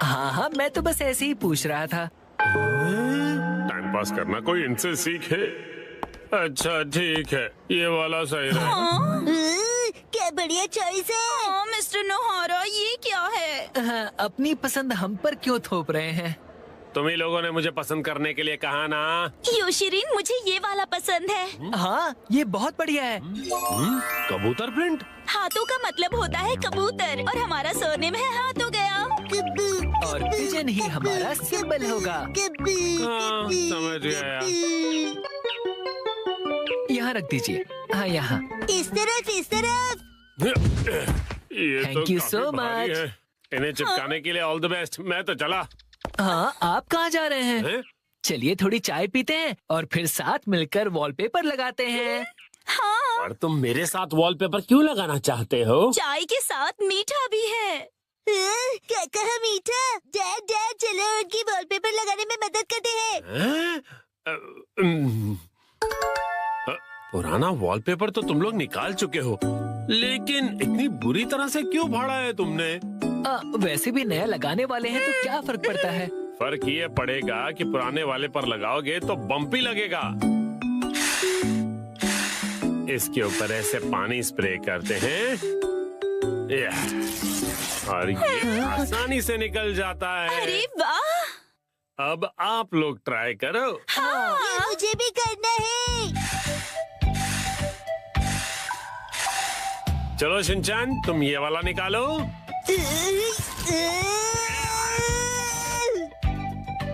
S3: हाँ, मैं तो बस ऐसे ही पूछ रहा था।
S7: टाइम
S8: पास करना कोई इनसे सीखे। अच्छा ठीक है, ये वाला सही रहेगा।
S1: क्या बढ़िया चॉइस है।
S5: मिस्टर नोहारा, ये क्या है?
S7: अपनी पसंद हम पर क्यों थोप रहे हैं?
S8: तुम ही लोगों ने मुझे पसंद करने के लिए कहा ना।
S5: योशिरीन, मुझे ये वाला पसंद है।
S7: हाँ, ये बहुत बढ़िया है।
S8: कबूतर प्रिंट।
S5: हाथों का मतलब होता है कबूतर और हमारा सरनेम है हाथों गया।
S7: और पिजन ही हमारा सिंबल होगा।
S8: हाँ, समझ गया।
S7: यहाँ रख दीजिए। हाँ, यहाँ।
S1: इस तरफ इस तरफ।
S8: ये
S7: Thank
S8: तो
S7: you
S8: काफी
S7: so
S8: भारी
S7: much.
S8: है। इन्हें चिपकाने के लिए ऑल द बेस्ट। मैं तो चला।
S7: हाँ, आप कहाँ जा रहे हैं?
S8: हैं?
S7: चलिए थोड़ी चाय पीते हैं और फिर साथ मिलकर वॉलपेपर लगाते हैं।
S5: हाँ,
S8: और तुम मेरे साथ वॉलपेपर क्यों लगाना चाहते हो?
S5: चाय के साथ मीठा भी है।
S1: क्या कहा मीठा? डैड डैड चलो उनकी वॉलपेपर लगाने में मदद करते हैं।
S8: हैं? पुराना वॉलपेपर तो तुम लोग निकाल चुके हो, लेकिन इतनी बुरी तरह से क्यों फाड़ा है तुमने?
S7: वैसे भी नया लगाने वाले हैं तो क्या फर्क पड़ता है?
S8: फर्क ये पड़ेगा कि पुराने वाले पर लगाओगे तो बम्पी लगेगा। इसके ऊपर ऐसे पानी स्प्रे करते हैं और ये आसानी से निकल जाता है।
S5: अरे वाह!
S8: अब आप लोग ट्राई करो।
S1: ये मुझे भी करना है।
S8: चलो शिनचैन, तुम ये वाला निकालो।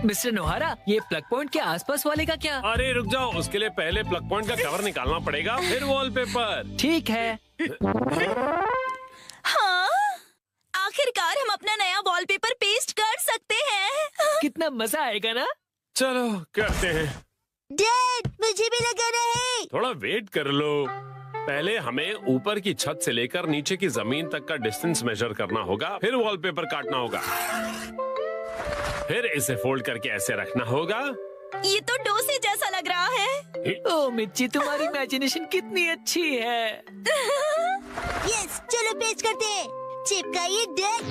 S7: मिस्टर नोहारा, ये प्लग पॉइंट के आसपास वाले का क्या?
S8: अरे रुक जाओ, उसके लिए पहले प्लग पॉइंट का कवर निकालना पड़ेगा, फिर वॉलपेपर।
S7: ठीक है।
S5: हाँ, आखिरकार हम अपना नया वॉलपेपर पेस्ट कर सकते हैं।
S7: कितना मजा आएगा ना?
S8: चलो करते हैं।
S1: डैड मुझे भी लगाना है।
S8: थोड़ा वेट कर लो। पहले हमें ऊपर की छत से लेकर नीचे की जमीन तक का डिस्टेंस मेजर करना होगा, फिर वॉलपेपर काटना होगा, फिर इसे फोल्ड करके ऐसे रखना होगा।
S5: ये तो डोसे जैसा लग रहा है।
S7: ओ मिर्ची, तुम्हारी इमेजिनेशन कितनी अच्छी है।
S1: यस, चलो पेस्ट करते हैं। चिपकाइए डैड।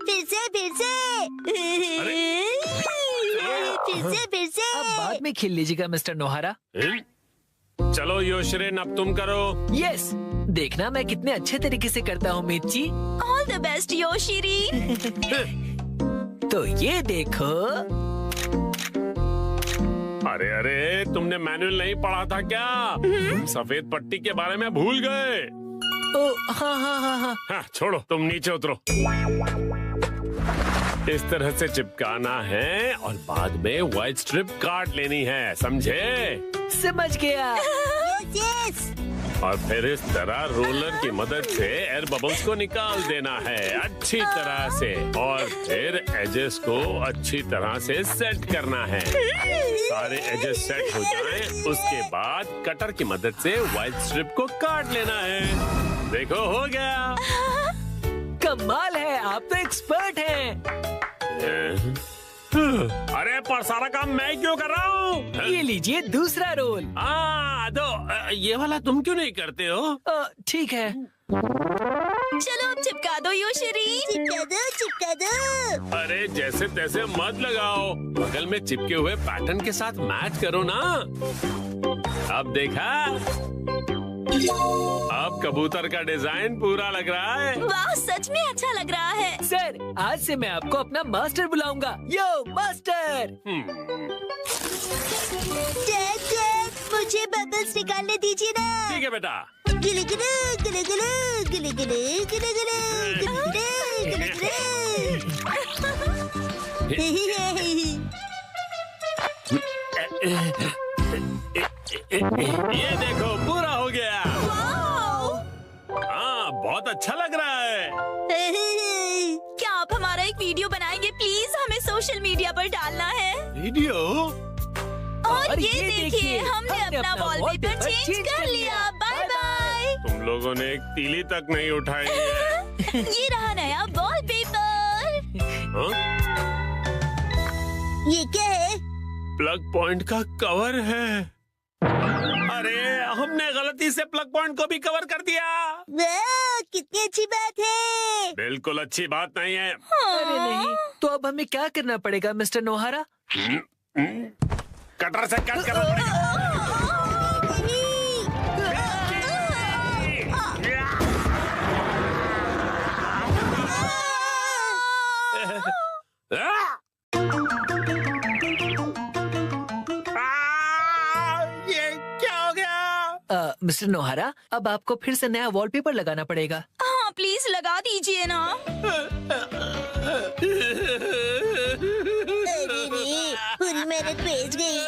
S1: फिर से फिर से।
S7: अब बाद में खेल लीजिएगा मिस्टर नोहारा।
S8: चलो योशरेन, अब तुम करो।
S7: यस, देखना मैं कितने अच्छे तरीके से करता हूँ मिर्ची।
S5: All the best Yoshirin.
S7: तो ये देखो।
S8: अरे अरे, तुमने मैनुअल नहीं पढ़ा था क्या? तुम सफेद पट्टी के बारे में भूल गए।
S7: ओ हाँ हाँ हाँ हाँ।
S8: हाँ, छोड़ो, तुम नीचे उतरो। इस तरह से चिपकाना है और बाद में व्हाइट स्ट्रिप काट लेनी है, समझे?
S7: समझ गया।
S1: यस।
S8: और फिर इस तरह रोलर की मदद से एयर बबल्स को निकाल देना है अच्छी तरह से, और फिर एजेस को अच्छी तरह से सेट करना है। सारे एजेस सेट हो जाएं, उसके बाद कटर की मदद से व्हाइट स्ट्रिप को काट लेना है। देखो, हो गया।
S7: कमाल है, आप तो एक्सपर्ट हैं।
S8: अरे पर सारा काम मैं क्यों कर रहा हूँ?
S7: ये लीजिए दूसरा रोल।
S8: तो ये वाला तुम क्यों नहीं करते हो?
S7: ठीक है।
S5: चलो अब चिपका दो योशिरीन।
S1: चिपका दो।
S8: अरे जैसे तैसे मत लगाओ, बगल में चिपके हुए पैटर्न के साथ मैच करो ना। अब देखा, अब कबूतर का डिजाइन पूरा लग रहा है।
S5: वाह, सच में अच्छा लग रहा है।
S7: सर, आज से मैं आपको अपना मास्टर बुलाऊंगा। यो मास्टर।
S1: डैड, मुझे बबल्स निकालने दीजिए ना।
S8: ठीक है बेटा।
S1: गिले गिले गिले गिले गिले गिले गिले गिले गिले
S8: ये देखो, पूरा हो गया।
S5: वाओ!
S8: हाँ, बहुत अच्छा लग रहा है।
S5: क्या आप हमारा एक वीडियो बनाएंगे प्लीज? हमें सोशल मीडिया पर डालना है।
S8: वीडियो?
S5: और ये देखिए, हमने अपना वॉलपेपर चेंज कर लिया। Bye bye.
S8: तुम लोगों ने एक तीली तक नहीं उठाई है।
S5: ये रहा नया वॉलपेपर।
S8: हाँ?
S1: ये क्या है?
S8: प्लग पॉइंट का कवर है। अरे, हमने गलती से प्लग पॉइंट को भी कवर कर दिया।
S1: वाह, कितनी अच्छी बात है।
S8: बिल्कुल अच्छी बात नहीं है।
S7: अरे नहीं, तो अब हमें क्या करना पड़ेगा मिस्टर नोहारा?
S8: कटर से कट करना पड़ेगा। ये क्या हो गया?
S7: मिस्टर नोहारा, अब आपको फिर से नया वॉलपेपर लगाना पड़ेगा।
S5: हाँ प्लीज लगा दीजिए ना।
S1: अरे रे, पूरी मेहनत बेच गई।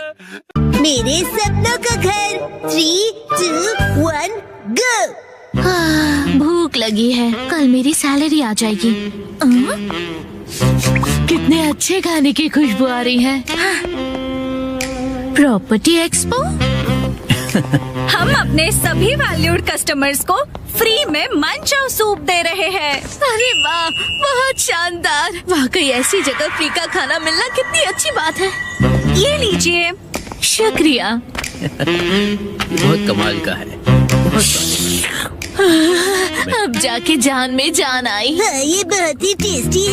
S1: मेरे सपनों का घर 3, 2, 1 गो।
S2: भूख लगी है, कल मेरी सैलरी आ जाएगी। कितने अच्छे खाने की खुशबू आ रही है। Property expo.
S5: हम अपने सभी वैल्यूड कस्टमर्स को फ्री में मंचाओ सूप दे रहे हैं।
S2: अरे वाह, बहुत शानदार। वाकई ऐसी जगह फ्री का खाना मिलना कितनी अच्छी बात है।
S5: ये लीजिए।
S2: शुक्रिया।
S7: बहुत कमाल का है।
S2: अब जाके जान में जान आई
S1: हाँ, ये बहुत ही टेस्टी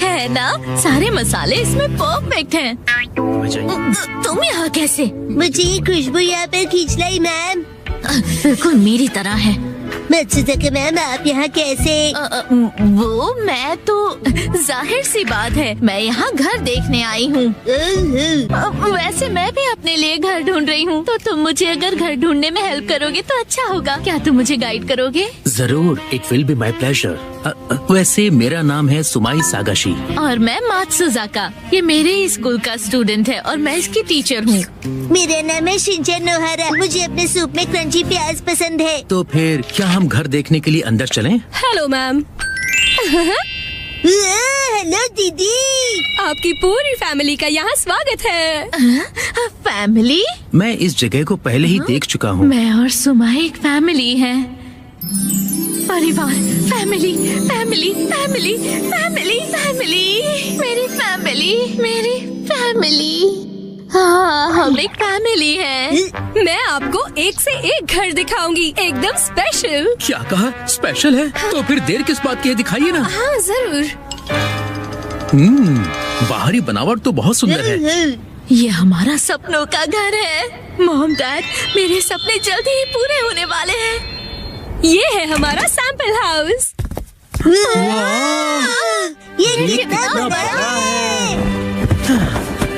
S2: है ना? सारे मसाले इसमें परफेक्ट हैं। तुम यहाँ कैसे?
S1: मुझे ये खुशबू यहाँ पर खींच लाई मैम।
S2: बिल्कुल मेरी तरह है।
S1: मत्सुताका मैम, आप यहाँ कैसे?
S2: वो मैं तो जाहिर सी बात है, मैं यहाँ घर देखने आई हूँ। वैसे मैं भी अपने लिए घर ढूंढ रही हूँ, तो तुम मुझे अगर घर ढूंढने में हेल्प करोगे तो अच्छा होगा। क्या तुम मुझे गाइड करोगे?
S9: जरूर, it will be my pleasure. वैसे मेरा नाम है सुमाई सागाशी
S2: और मैं मात्सुजाका। ये मेरे ही स्कूल का स्टूडेंट है और मैं इसकी टीचर हूँ।
S1: मेरा नाम है शिनचैन नोहारा। मुझे अपने सूप में क्रंची प्याज पसंद है।
S9: तो फिर क्या हम घर देखने के लिए अंदर चलें?
S5: Hello ma'am.
S1: हेलो दीदी।
S5: आपकी पूरी फैमिली का यहाँ स्वागत है।
S2: फैमिली?
S9: मैं इस जगह को पहले ही देख चुका हूँ।
S2: मैं और सुमाई एक फैमिली है। परिवार, family, family, family, family, family, मेरी फैमिली, मेरी फैमिली। हाँ, हम एक फैमिली है।
S5: मैं आपको एक से एक घर दिखाऊंगी, एकदम स्पेशल।
S9: क्या कहा? स्पेशल है? तो फिर देर किस बात की है, दिखाइए ना।
S2: हाँ जरूर।
S9: बाहरी बनावट तो बहुत सुंदर है।
S2: ये हमारा सपनों का घर है। मॉम डैड, मेरे सपने जल्दी ही पूरे होने वाले हैं।
S5: ये है हमारा सैंपल हाउस।
S1: ये कितना बड़ा है।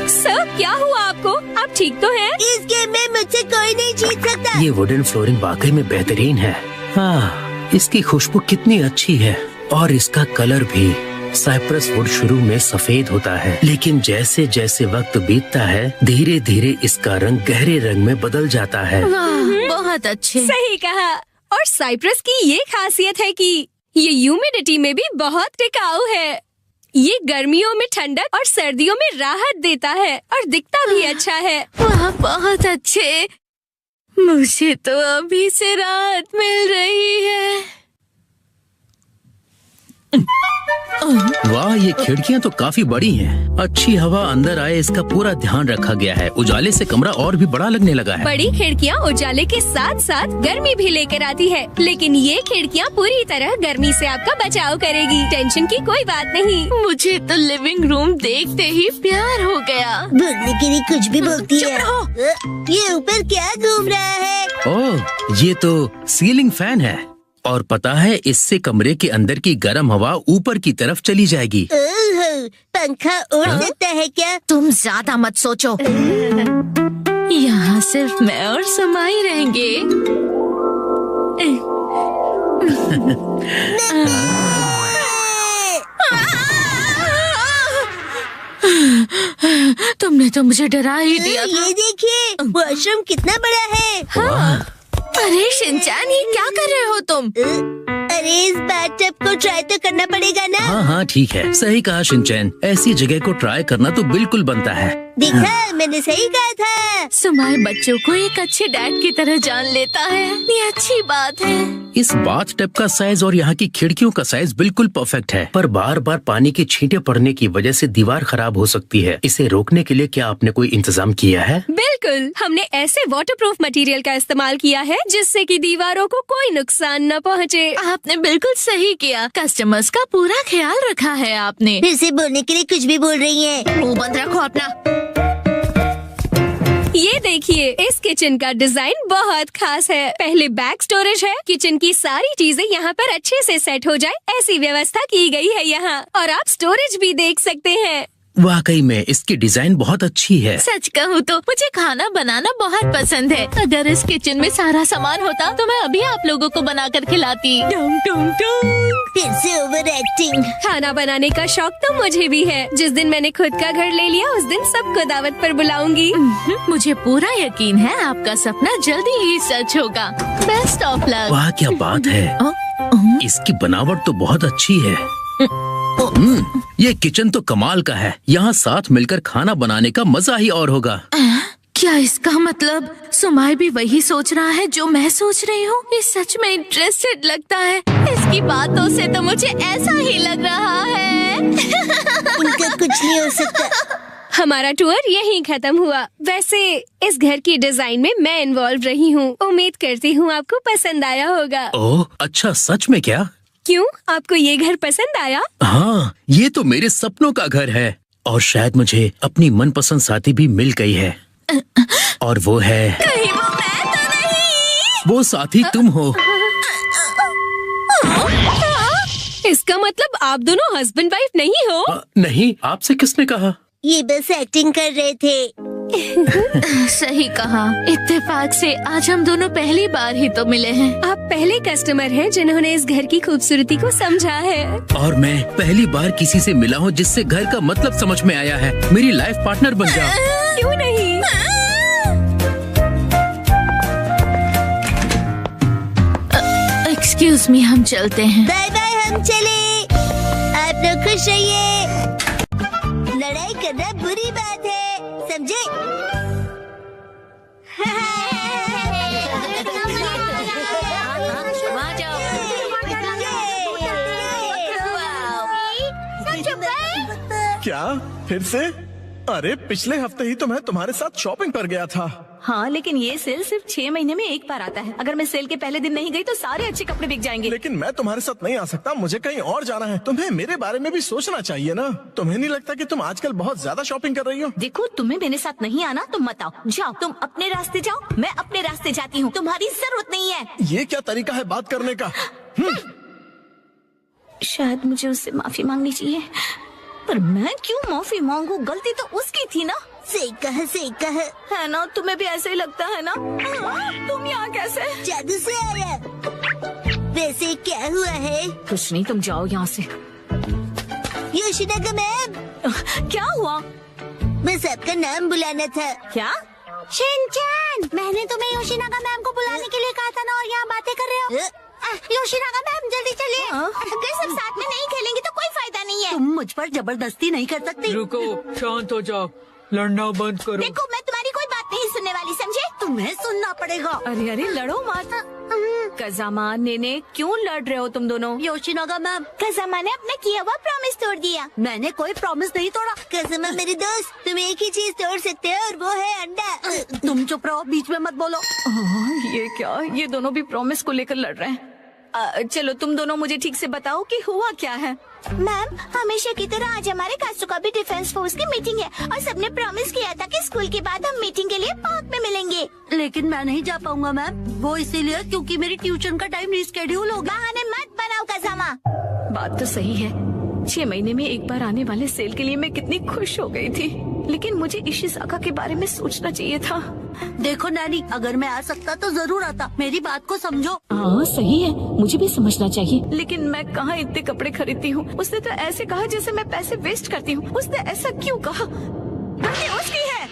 S5: सर, क्या हुआ आपको? आप ठीक तो हैं?
S1: इस गेम में मुझसे कोई नहीं जीत सकता।
S9: ये वुडन फ्लोरिंग वाकई में बेहतरीन है। हाँ, इसकी खुशबू कितनी अच्छी है और इसका कलर भी। साइप्रस वुड शुरू में सफेद होता है, लेकिन जैसे जैसे वक्त बीतता है धीरे धीरे इसका रंग गहरे रंग में बदल जाता है।
S2: बहुत अच्छे।
S5: सही कहा। और साइप्रस की ये खासियत है कि ये ह्यूमिडिटी में भी बहुत टिकाऊ है। ये गर्मियों में ठंडक और सर्दियों में राहत देता है और दिखता भी अच्छा है।
S2: वाह, बहुत अच्छे। मुझे तो अभी से राहत मिल रही है।
S9: वाह, ये खिड़कियाँ तो काफी बड़ी हैं। अच्छी हवा अंदर आए इसका पूरा ध्यान रखा गया है। उजाले से कमरा और भी बड़ा लगने लगा है।
S5: बड़ी खिड़कियाँ उजाले के साथ साथ गर्मी भी लेकर आती है, लेकिन ये खिड़कियाँ पूरी तरह गर्मी से आपका बचाव करेगी। टेंशन की कोई बात नहीं।
S2: मुझे तो लिविंग रूम देखते ही प्यार हो गया।
S1: बोलने के लिए कुछ भी बोलती है। ये ऊपर क्या घूम रहा है?
S9: ओह, ये तो सीलिंग फैन है और पता है इससे कमरे के अंदर की गर्म हवा ऊपर की तरफ चली जाएगी।
S1: ओह, पंखा उड़ सकता है क्या?
S2: तुम ज्यादा मत सोचो। यहाँ सिर्फ मैं और सुमाई रहेंगे। तुमने तो मुझे डरा ही दिया था।
S1: ये देखिए, वॉशरूम कितना बड़ा है।
S2: हाँ। अरे शिनचैन, ये क्या कर रहे हो तुम?
S1: अरे इस बार बाथटब को ट्राई तो करना पड़ेगा ना।
S9: हाँ हाँ ठीक है, सही कहा शिनचैन, ऐसी जगह को ट्राई करना तो बिल्कुल बनता है।
S1: देखा, मैंने सही कहा था।
S5: सुमाय बच्चों को एक अच्छे डैड की तरह जान लेता है, ये अच्छी बात है।
S9: इस बाथ टब का साइज और यहाँ की खिड़कियों का साइज बिल्कुल परफेक्ट है, पर बार बार पानी की छींटे पड़ने की वजह से दीवार खराब हो सकती है। इसे रोकने के लिए क्या आपने कोई इंतजाम किया है?
S2: बिल्कुल, हमने ऐसे वाटरप्रूफ मटेरियल का इस्तेमाल किया है जिससे कि दीवारों को कोई नुकसान न पहुँचे।
S5: आपने बिल्कुल सही किया, कस्टमर्स का पूरा ख्याल रखा है आपने।
S1: फिर से बोलने के लिए कुछ भी बोल रही है।
S5: मुंह बंद रखो अपना।
S2: ये देखिए, इस किचन का डिजाइन बहुत खास है। पहले बैक स्टोरेज है, किचन की सारी चीजें यहाँ पर अच्छे से सेट हो जाए ऐसी व्यवस्था की गई है यहाँ, और आप स्टोरेज भी देख सकते हैं।
S9: वाकई में इसकी डिजाइन बहुत अच्छी है।
S5: सच कहूँ तो मुझे खाना बनाना बहुत पसंद है। अगर इस किचन में सारा सामान होता तो मैं अभी आप लोगों को बनाकर खिलाती।
S2: टुंग टुंग टुंग।
S1: फिर से ओवर एक्टिंग।
S2: खाना बनाने का शौक तो मुझे भी है। जिस दिन मैंने खुद का घर ले लिया उस दिन सबको दावत पर बुलाऊंगी।
S5: मुझे पूरा यकीन है आपका सपना जल्दी ही सच होगा। Best of luck.
S9: वाह क्या बात है, इसकी बनावट तो बहुत अच्छी है। ये किचन तो कमाल का है, यहाँ साथ मिलकर खाना बनाने का मजा ही और होगा।
S5: क्या इसका मतलब सुमाय भी वही सोच रहा है जो मैं सोच रही हूँ? ये सच में इंटरेस्टेड लगता है। इसकी बातों से तो मुझे ऐसा ही लग रहा है।
S1: इनका कुछ नहीं हो सकता।
S2: हमारा टूर यहीं खत्म हुआ। वैसे इस घर की डिजाइन में मैं इन्वॉल्व रही हूँ। उम्मीद करती हूँ आपको पसंद आया होगा।
S9: ओह अच्छा, सच में क्या?
S2: क्यों, आपको ये घर पसंद आया?
S9: हाँ, ये तो मेरे सपनों का घर है, और शायद मुझे अपनी मनपसंद साथी भी मिल गई है, और वो है।
S5: कहीं वो मैं तो नहीं?
S9: वो साथी तुम हो।
S2: इसका मतलब आप दोनों हस्बैंड वाइफ नहीं हो?
S9: नहीं, आपसे किसने कहा?
S1: ये बस एक्टिंग कर रहे थे।
S5: सही कहा, इत्तेफाक से आज हम दोनों पहली बार ही तो मिले हैं।
S2: आप पहले कस्टमर हैं जिन्होंने इस घर की खूबसूरती को समझा है।
S9: और मैं पहली बार किसी से मिला हूँ जिससे घर का मतलब समझ में आया है। मेरी लाइफ पार्टनर बन जाओ।
S2: क्यों नहीं?
S5: एक्सक्यूज मी, हम चलते हैं।
S1: बाय बाय, हम चले। आप लोग खुश रहिए। लड़ाई करना बुरी बात है, समझे?
S10: क्या फिर से? अरे पिछले हफ्ते ही तो मैं तुम्हारे साथ शॉपिंग पर गया था।
S5: हाँ, लेकिन ये सेल सिर्फ 6 महीने में एक बार आता है। अगर मैं सेल के पहले दिन नहीं गई तो सारे अच्छे कपड़े बिक जाएंगे।
S10: लेकिन मैं तुम्हारे साथ नहीं आ सकता, मुझे कहीं और जाना है। तुम्हें मेरे बारे में भी सोचना चाहिए ना। तुम्हें नहीं लगता कि तुम आजकल बहुत ज्यादा शॉपिंग कर रही हो?
S5: देखो, तुम्हें मेरे साथ नहीं आना तो मत आओ। जाओ, तुम अपने रास्ते जाओ, मैं अपने रास्ते जाती हूँ। तुम्हारी जरूरत नहीं है।
S10: ये क्या तरीका है बात करने का?
S5: शायद मुझे उससे माफी मांगनी चाहिए, पर मैं क्यों माफी मांगू? गलती तो उसकी थी ना।
S1: सही कहा
S5: है ना? तुम्हें भी ऐसा ही लगता है ना? तुम यहाँ कैसे?
S1: जादू से आया। वैसे क्या हुआ है?
S5: कुछ नहीं, तुम जाओ यहाँ से।
S1: योशिनागा मैम,
S5: क्या हुआ?
S1: बस आपका नाम बुलाना था।
S5: क्या?
S1: शिनचैन, मैंने तुम्हें योशिनागा मैम को बुलाने के लिए कहा था ना, और यहाँ बातें कर रहे हो। योशिनागा मैम, जल्दी चलिए। अगर सब साथ में नहीं खेलेंगे तो कोई फायदा नहीं है।
S5: तुम मुझ पर जबरदस्ती नहीं कर सकती।
S3: रुको, शांत हो जाओ, लड़ना बंद करो।
S1: देखो, मैं तुम्हारी कोई बात नहीं सुनने वाली, समझे?
S5: तुम्हें सुनना पड़ेगा। अरे अरे, लड़ो मत। कज़ामा, नेने, क्यों लड़ रहे हो तुम दोनों?
S1: योशिनागा मैम, कज़ामा ने अपना किया हुआ प्रॉमिस तोड़ दिया।
S5: मैंने कोई प्रॉमिस नहीं तोड़ा।
S1: कज़ामा मेरी दोस्त, तुम एक ही चीज तोड़ सकते हो और वो है अंडा।
S5: तुम चुप रहो, बीच में मत बोलो। ये क्या? ये दोनों भी प्रॉमिस को लेकर लड़ रहे हैं। चलो तुम दोनों मुझे ठीक से बताओ कि हुआ क्या है।
S1: मैम, हमेशा की तरह आज हमारे कास्टोका भी डिफेंस फोर्स की मीटिंग है, और सबने प्रॉमिस किया था कि स्कूल के बाद हम मीटिंग के लिए पार्क में मिलेंगे।
S5: लेकिन मैं नहीं जा पाऊंगा मैम, वो इसीलिए क्योंकि मेरी ट्यूशन का टाइम रिस्केड्यूल हो गया।
S1: बहाने मत बनाओ कज़ामा।
S5: बात तो सही है, 6 महीने में एक बार आने वाले सेल के लिए मैं कितनी खुश हो गई थी, लेकिन मुझे इशिज़ाका के बारे में सोचना चाहिए था।
S11: देखो नानी, अगर मैं आ सकता तो जरूर आता, मेरी बात को समझो।
S5: हाँ सही है, मुझे भी समझना चाहिए, लेकिन मैं कहाँ इतने कपड़े खरीदती हूँ। उसने तो ऐसे कहा जैसे मैं पैसे वेस्ट करती हूँ। उसने ऐसा क्यों कहा? गलती उसकी है।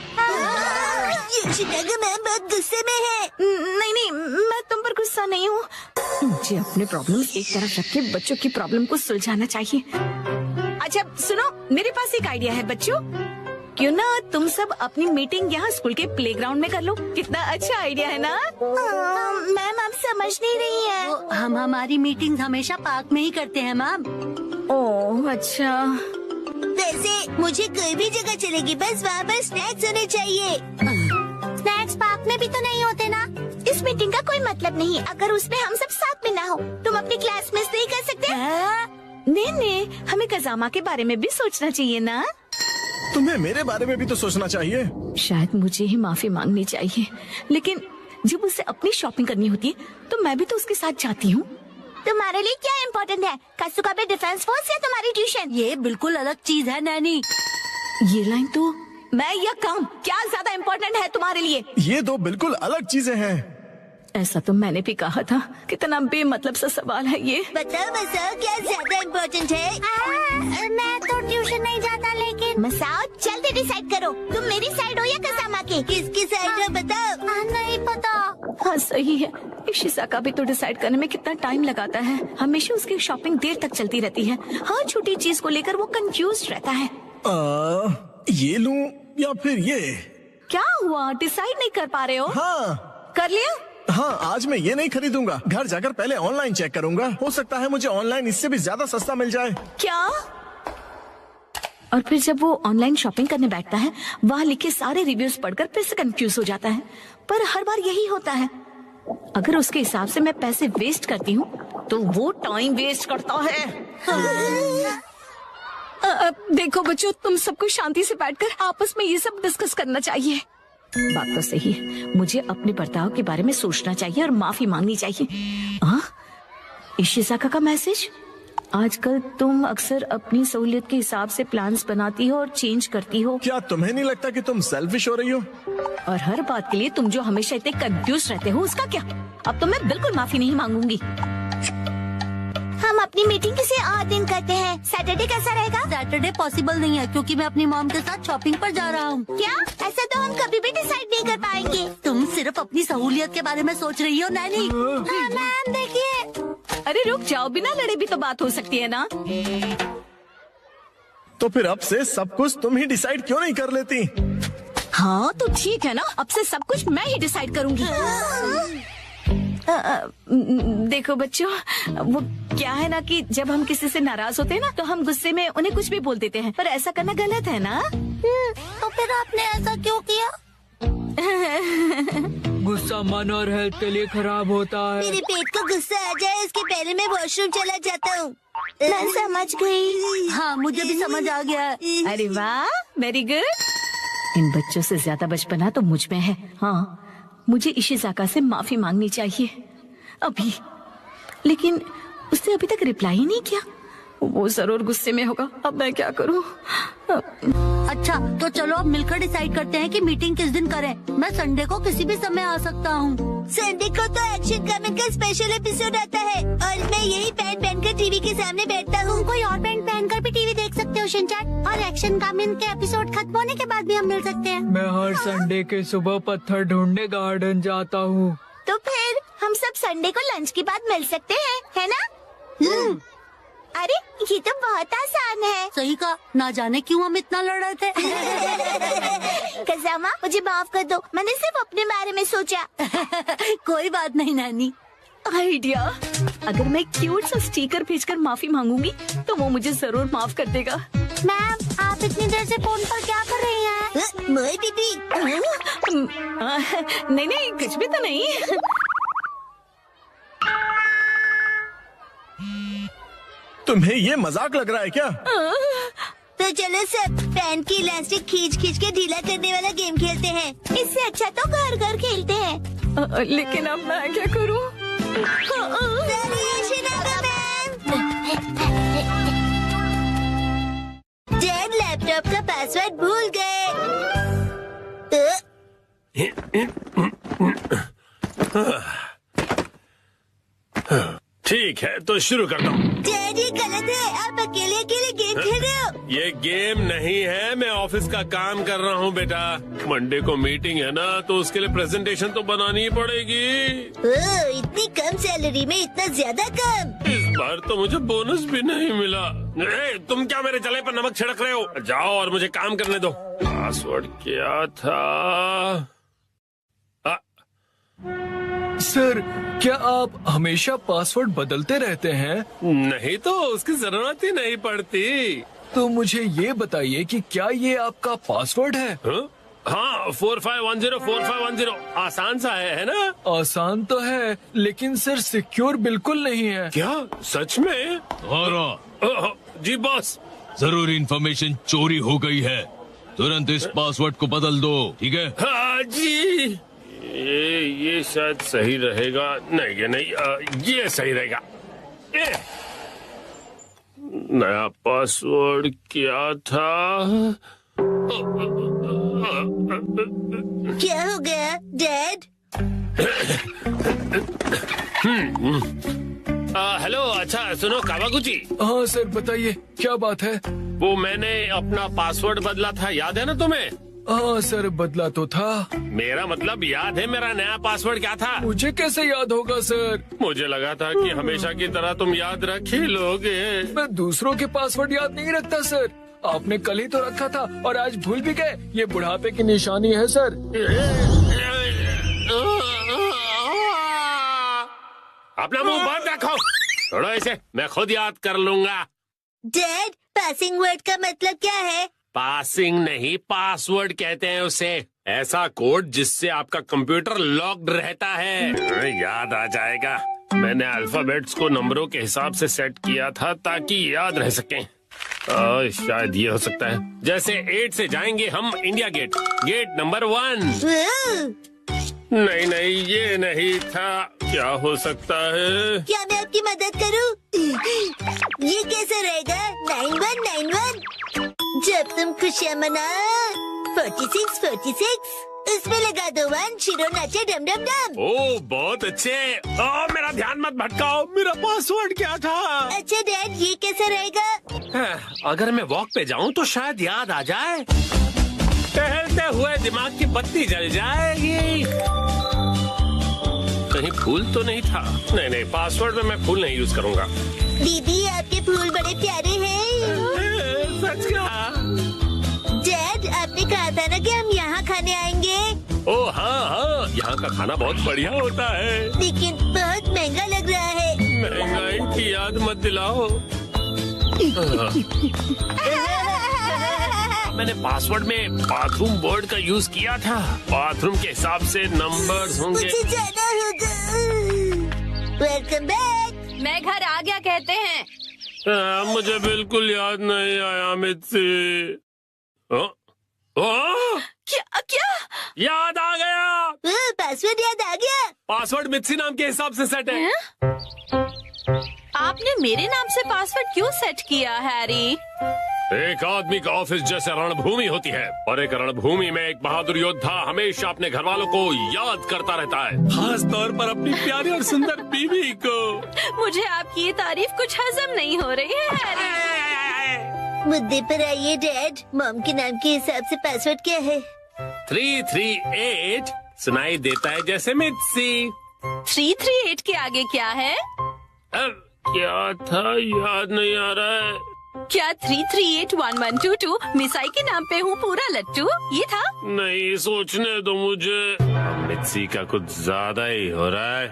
S1: शिकागो मैम बहुत गुस्से में है।
S5: नहीं नहीं, मैं तुम पर गुस्सा नहीं हूँ। मुझे अपने प्रॉब्लम एक तरफ रख के बच्चों की प्रॉब्लम को सुलझाना चाहिए। अच्छा सुनो, मेरे पास एक आइडिया है बच्चों। क्यों ना तुम सब अपनी मीटिंग यहाँ स्कूल के प्लेग्राउंड में कर लो। कितना अच्छा आइडिया है ना? मैम आप समझ नहीं रही है।
S11: हम हमारी मीटिंग हमेशा पार्क में ही करते हैं मैम।
S5: ओह अच्छा।
S1: वैसे मुझे कोई भी जगह चलेगी, बस वहाँ पर स्नैक्स होने चाहिए।
S5: स्नैक्स पार्क में भी तो नहीं होते ना। इस मीटिंग का कोई मतलब नहीं अगर उसमें हम सब साथ में ना हो। तुम अपनी क्लास मिस नहीं कर सकते? नहीं, हमें कजामा के बारे में भी सोचना चाहिए ना।
S10: तुम्हें मेरे बारे में भी तो सोचना चाहिए।
S5: शायद मुझे ही माफी मांगनी चाहिए, लेकिन जब उसे अपनी शॉपिंग करनी होती है तो मैं भी तो उसके साथ जाती हूँ। तुम्हारे लिए क्या इम्पोर्टेंट है, कासुकाबे डिफेंस फोर्स या तुम्हारी ट्यूशन?
S11: ये बिल्कुल अलग चीज है नैनी।
S5: ये लाइन तो मैं या काम क्या ज्यादा इम्पोर्टेंट है तुम्हारे लिए?
S10: ये दो बिल्कुल अलग चीजें हैं।
S5: ऐसा तो मैंने भी कहा था। कितना बेमतलब सा सवाल है ये।
S1: बताओ मसाओ, क्या ज्यादा इम्पोर्टेंट है?
S5: मैं तो ट्यूशन नहीं जाता, लेकिन मसाओ जल्दी डिसाइड करो, तुम मेरी साइड हो या कसामा की?
S1: किसकी साइड हो बताओ?
S5: नहीं पता। हाँ सही है, इशिज़ाका भी तो डिसाइड करने में कितना टाइम लगाता है। हमेशा उसकी शॉपिंग देर तक चलती रहती है। हर छोटी चीज को लेकर वो कंफ्यूज रहता है।
S10: ये लूं या फिर ये?
S5: क्या हुआ, डिसाइड नहीं कर पा रहे हो?
S10: हाँ
S5: कर लिया?
S10: हाँ, आज मैं ये नहीं खरीदूंगा। घर जाकर पहले ऑनलाइन चेक करूंगा। हो सकता है मुझे ऑनलाइन इससे भी ज्यादा सस्ता मिल जाए।
S5: क्या? और फिर जब वो ऑनलाइन शॉपिंग करने बैठता है, वहाँ लिखे सारे रिव्यूज पढ़कर फिर से कंफ्यूज हो जाता है। पर हर बार यही होता है। अगर उसके हिसाब से मैं पैसे वेस्ट करती हूँ तो वो टाइम वेस्ट करता है। देखो बच्चों, तुम सबको शांति से बैठकर आपस में ये सब डिस्कस करना चाहिए। बात तो सही है, मुझे अपने बर्ताव के बारे में सोचना चाहिए और माफी मांगनी चाहिए। हाँ, इशिज़ाका का मैसेज। आजकल तुम अक्सर अपनी सहूलियत के हिसाब से प्लान्स बनाती हो और चेंज करती हो।
S10: क्या तुम्हें नहीं लगता कि तुम सेल्फिश हो रही हो?
S5: और हर बात के लिए तुम जो हमेशा इतने कंफ्यूज रहते हो, उसका क्या? अब तो मैं बिल्कुल माफी नहीं मांगूंगी। हम अपनी मीटिंग किसी और दिन करते हैं। सैटरडे कैसा रहेगा?
S11: सैटरडे पॉसिबल नहीं है क्योंकि मैं अपनी मॉम के साथ शॉपिंग पर जा रहा हूँ।
S5: क्या? ऐसा तो हम कभी भी डिसाइड नहीं कर पाएंगे।
S11: तुम सिर्फ अपनी सहूलियत के बारे में सोच रही हो नैनी।
S5: मैम देखिए। अरे रुक जाओ, बिना लड़े भी तो बात हो सकती है ना।
S10: तो फिर अब से सब कुछ तुम ही डिसाइड क्यों नहीं कर लेती?
S5: हाँ तो ठीक है ना, अब से सब कुछ मैं ही डिसाइड करूंगी। देखो बच्चों, वो क्या है ना कि जब हम किसी से नाराज होते हैं ना तो हम गुस्से में उन्हें कुछ भी बोल देते हैं, पर ऐसा करना गलत है ना।
S11: तो फिर आपने ऐसा क्यों किया?
S7: गुस्सा मन और हेल्थ के लिए खराब होता है।
S1: मेरे पेट को गुस्सा आ जाए उसके पहले मैं वॉशरूम चला जाता हूँ।
S5: मैं समझ गई।
S11: हाँ, मुझे भी समझ आ गया।
S5: अरे वाह, वेरी गुड। इन बच्चों से ज्यादा बचपना तो मुझ में है। हाँ, मुझे इशिज़ाका से माफी मांगनी चाहिए अभी, लेकिन उसने अभी तक रिप्लाई ही नहीं किया। वो जरूर गुस्से में होगा। अब मैं क्या करूं?
S11: अच्छा तो चलो अब मिलकर डिसाइड करते हैं कि मीटिंग किस दिन करें। मैं संडे को किसी भी समय आ सकता हूँ।
S1: संडे को तो एक्शन कमेंट का स्पेशल एपिसोड आता है और मैं यही पैंट पहनकर टीवी के सामने बैठता हूँ।
S11: कोई और पैंट पहनकर भी टीवी देख सकते हो शिनचैन, और एक्शन कमेंट के एपिसोड खत्म होने के बाद भी हम मिल सकते हैं।
S7: मैं हर संडे के सुबह पत्थर ढूंढने गार्डन जाता हूँ।
S5: तो फिर हम सब संडे को लंच के बाद मिल सकते हैं, है ना? अरे ये तो बहुत आसान है।
S11: सही कहा, ना जाने क्यों हम इतना लड़ रहे थे।
S5: कजामा मुझे माफ कर दो, मैंने सिर्फ अपने बारे में सोचा।
S11: कोई बात नहीं नानी।
S5: आइडिया, अगर मैं क्यूट सा स्टिकर भेजकर माफी मांगूंगी तो वो मुझे जरूर माफ कर देगा।
S11: मैम आप इतनी देर से फोन पर क्या कर रही हैं?
S1: मोए दीदी।
S5: नहीं नहीं, कुछ भी तो नहीं।
S10: तुम्हें ये मजाक लग रहा है क्या?
S1: तो चलो सब पैंट की इलास्टिक खींच खींच के ढीला करने वाला गेम खेलते हैं।
S5: इससे अच्छा तो घर घर खेलते हैं। लेकिन अब मैं क्या करूं?
S1: डैड लैपटॉप का पासवर्ड भूल गए।
S8: ठीक है, तो शुरू करता हूँ।
S1: डैड ये गलत है, आप अकेले अकेले गेम खेल रहे हो।
S8: ये गेम नहीं है, मैं ऑफिस का काम कर रहा हूँ बेटा। मंडे को मीटिंग है ना, तो उसके लिए प्रेजेंटेशन तो बनानी ही पड़ेगी।
S1: इतनी कम सैलरी में इतना ज्यादा काम।
S8: इस बार तो मुझे बोनस भी नहीं मिला। तुम क्या मेरे जले पर नमक छिड़क रहे हो? जाओ और मुझे काम करने दो। पासवर्ड क्या था?
S7: सर, क्या आप हमेशा पासवर्ड बदलते रहते हैं?
S8: नहीं तो उसकी जरूरत ही नहीं पड़ती।
S7: तो मुझे ये बताइए कि क्या ये आपका पासवर्ड है?
S8: हाँ, 45104510। आसान सा है ना?
S7: आसान तो है, लेकिन सर सिक्योर बिल्कुल नहीं है।
S8: क्या सच में? जी बॉस।
S12: जरूरी इंफॉर्मेशन चोरी हो गई है, तुरंत इस पासवर्ड को बदल दो, ठीक है?
S8: हाँ जी। ये शायद सही रहेगा। नहीं, ये नहीं, ये सही रहेगा। नया पासवर्ड क्या था?
S1: क्या हो गया डैड?
S8: हेलो, अच्छा सुनो कावागुची।
S7: हाँ सर, बताइए क्या बात है?
S8: वो मैंने अपना पासवर्ड बदला था, याद है ना तुम्हें?
S7: हाँ सर, बदला तो था।
S8: मेरा मतलब याद है मेरा नया पासवर्ड क्या था?
S7: मुझे कैसे याद होगा सर?
S8: मुझे लगा था कि हमेशा की तरह तुम याद रख ही लोगे।
S7: मैं दूसरों के पासवर्ड याद नहीं रखता सर। आपने कल ही तो रखा था और आज भूल भी गए। ये बुढ़ापे की निशानी है सर।
S8: अपना मुंह बंद रखो। छोड़ो इसे, मैं खुद याद कर लूंगा।
S1: डैड, पासिंग वर्ड का मतलब क्या है?
S8: पासिंग नहीं, पासवर्ड कहते हैं उसे। ऐसा कोड जिससे आपका कंप्यूटर लॉक्ड रहता है। याद आ जाएगा। मैंने अल्फाबेट्स को नंबरों के हिसाब से सेट किया था ताकि याद रह सकें। शायद ये हो सकता है। जैसे 8 से जाएंगे हम इंडिया गेट, गेट नंबर 1। नहीं नहीं, ये नहीं था। क्या हो सकता है?
S1: क्या मैं आपकी मदद करूं? ये कैसे रहेगा? 9191। जब तुम खुशियाँ मना 46 इसमें लगा दो 1, शिरो नाचे डम डम डम।
S8: ओह बहुत अच्छे। मेरा ध्यान मत भटकाओ। मेरा पासवर्ड क्या था?
S1: अच्छा डैड, ये कैसे रहेगा?
S8: अगर मैं वॉक पे जाऊं तो शायद याद आ जाए। टहलते हुए दिमाग की बत्ती जल जाएगी। कहीं फूल तो नहीं था? नहीं, पासवर्ड में मैं फूल नहीं यूज करूंगा।
S1: दीदी, आपके फूल बड़े प्यारे हैं।
S8: सच कहा।
S1: डैड, आपने कहा था ना कि हम यहाँ खाने आएंगे।
S8: ओह हाँ, यहाँ का खाना बहुत बढ़िया होता है,
S1: लेकिन बहुत महंगा लग रहा है।
S8: महंगाई की याद मत दिलाओ। मैंने पासवर्ड में बाथरूम बोर्ड का यूज किया था। बाथरूम के हिसाब से नंबर्स होंगे।
S1: मुझे जाना होगा। Welcome back.
S2: मैं घर आ गया कहते हैं।
S8: मुझे बिल्कुल याद नहीं आया मित्सी।
S2: क्या?
S8: याद आ गया।
S1: पासवर्ड याद आ गया।
S8: पासवर्ड मित्सी नाम के हिसाब से सेट है।
S2: आपने मेरे नाम से पासवर्ड क्यों सेट किया हैरी?
S8: एक आदमी का ऑफिस जैसे रणभूमि होती है, और एक रणभूमि में एक बहादुर योद्धा हमेशा अपने घर वालों को याद करता रहता है, खास तौर पर अपनी प्यारी और सुंदर बीवी को।
S2: मुझे आपकी ये तारीफ कुछ हजम नहीं हो रही है हैरी।
S1: मुद्दे पर आइए डैड। मॉम के नाम के हिसाब से पासवर्ड क्या है?
S8: 338 सुनाई देता है जैसे मित्सी।
S2: 338 के आगे क्या है?
S8: क्या था, याद नहीं आ रहा है।
S2: क्या 3381122 मिसाई के नाम पे हूँ पूरा लट्टू, ये था?
S8: नहीं, सोचने दो मुझे। मित्सी का कुछ ज्यादा ही हो रहा है।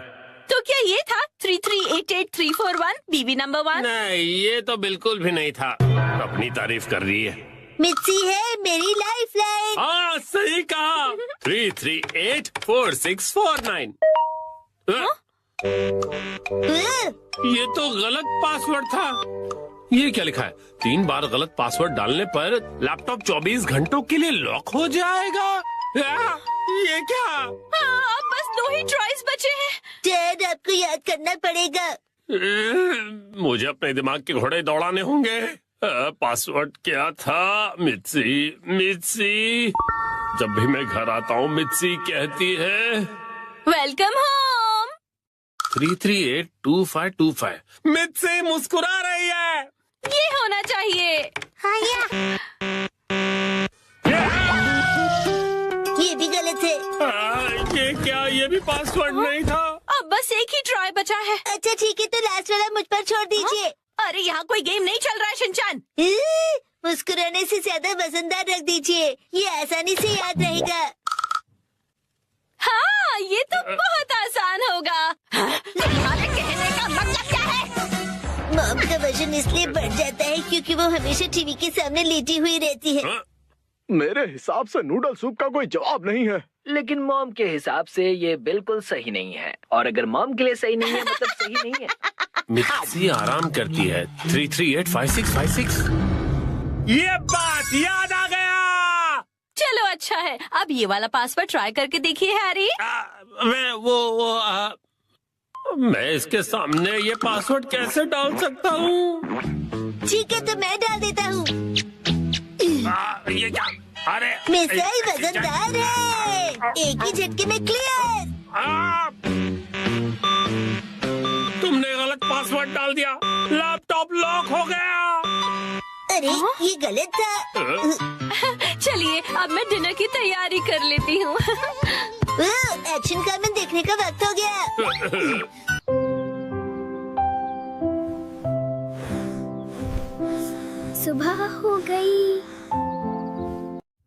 S2: तो क्या ये था 3388341 बीवी नंबर 1?
S8: नहीं, ये तो बिल्कुल भी नहीं था। अपनी तारीफ कर रही है।
S1: मित्सी है मेरी लाइफ लाइन।
S8: हाँ सही कहा। 3384649। ये तो गलत पासवर्ड था। ये क्या लिखा है? 3 बार गलत पासवर्ड डालने पर लैपटॉप 24 घंटों के लिए लॉक हो जाएगा। ये क्या?
S2: अब बस 2 ही ट्राइज बचे हैं।
S1: डैड, आपको याद करना पड़ेगा।
S8: मुझे अपने दिमाग के घोड़े दौड़ाने होंगे। पासवर्ड क्या था? मित्सी। जब भी मैं घर आता हूँ मित्सी कहती है
S2: वेलकम होम।
S8: 338255 मुझसे मुस्कुरा रही है।
S2: ये होना चाहिए।
S1: ये भी गलत है।
S8: ये क्या? ये भी पासवर्ड नहीं था।
S2: अब बस एक ही ट्राई बचा है।
S1: अच्छा ठीक है, तो लास्ट वाला मुझ पर छोड़ दीजिए।
S2: अरे यहाँ कोई गेम नहीं चल रहा है शिनचान।
S1: मुस्कुराने से ज्यादा वजनदार रख दीजिए, ये आसानी से याद रहेगा।
S2: हाँ, ये तो बहुत आसान होगा। तुम्हारे कहने का मतलब क्या है?
S1: मॉम का वजन इसलिए बढ़ जाता है क्योंकि वो हमेशा टीवी के सामने लेटी हुई रहती है।
S10: मेरे हिसाब से नूडल सूप का कोई जवाब नहीं है।
S13: लेकिन मॉम के हिसाब से ये बिल्कुल सही नहीं है, और अगर मॉम के लिए सही नहीं है मतलब सही नहीं है।
S8: मिक्सी आराम करती है। 33856556। ये बात याद आ गया।
S2: चलो अच्छा है, अब ये वाला पासवर्ड ट्राई करके देखिए हैरी।
S8: मैं इसके सामने ये पासवर्ड कैसे डाल सकता हूँ?
S1: ठीक है, तो मैं डाल देता हूँ।
S8: ये क्या? अरे
S1: मिसाइल वजनदार है, एक ही झटके में क्लियर।
S8: तुमने गलत पासवर्ड डाल दिया, लैपटॉप लॉक हो गया।
S1: अरे ये गलत था।
S2: चलिए अब मैं डिनर की तैयारी कर लेती हूँ।
S1: एक्शन कार्टून देखने का वक्त हो गया।
S5: सुबह हो गई।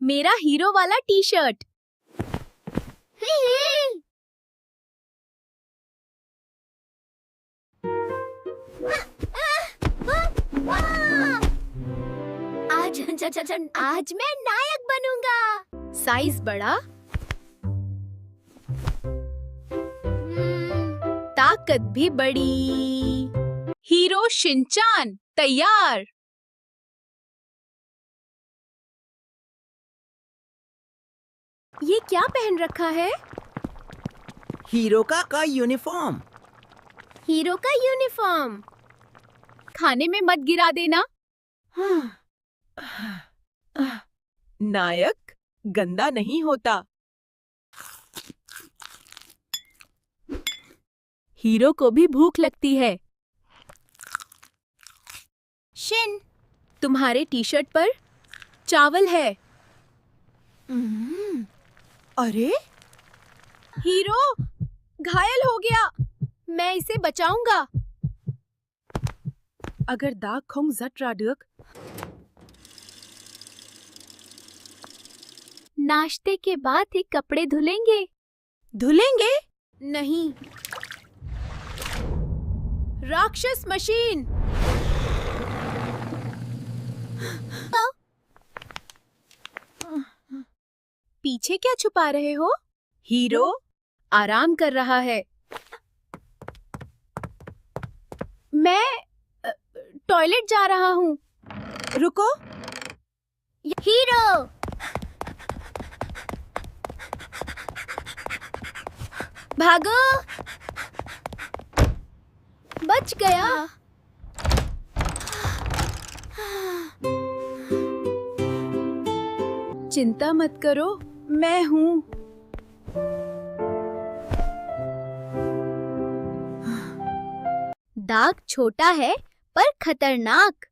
S5: मेरा हीरो वाला टी शर्ट। आज मैं नायक बनूंगा। साइज बड़ा, ताकत भी बड़ी। हीरो शिनचान तैयार। ये क्या पहन रखा है?
S14: हीरो का यूनिफॉर्म।
S5: हीरो का यूनिफॉर्म। खाने में मत गिरा देना।
S14: नायक गंदा नहीं होता।
S5: हीरो को भी भूख लगती है। शिन, तुम्हारे टी शर्ट पर चावल है।
S14: अरे
S5: हीरो घायल हो गया, मैं इसे बचाऊंगा।
S14: अगर दाग खोंग जट राडुक।
S5: नाश्ते के बाद ही कपड़े धुलेंगे।
S14: धुलेंगे?
S5: नहीं। राक्षस मशीन। पीछे क्या छुपा रहे हो? हीरो आराम कर रहा है। मैं टॉयलेट जा रहा हूँ।
S14: रुको।
S5: हीरो भागो। बच गया। चिंता मत करो, मैं हूँ। दाग छोटा है पर खतरनाक।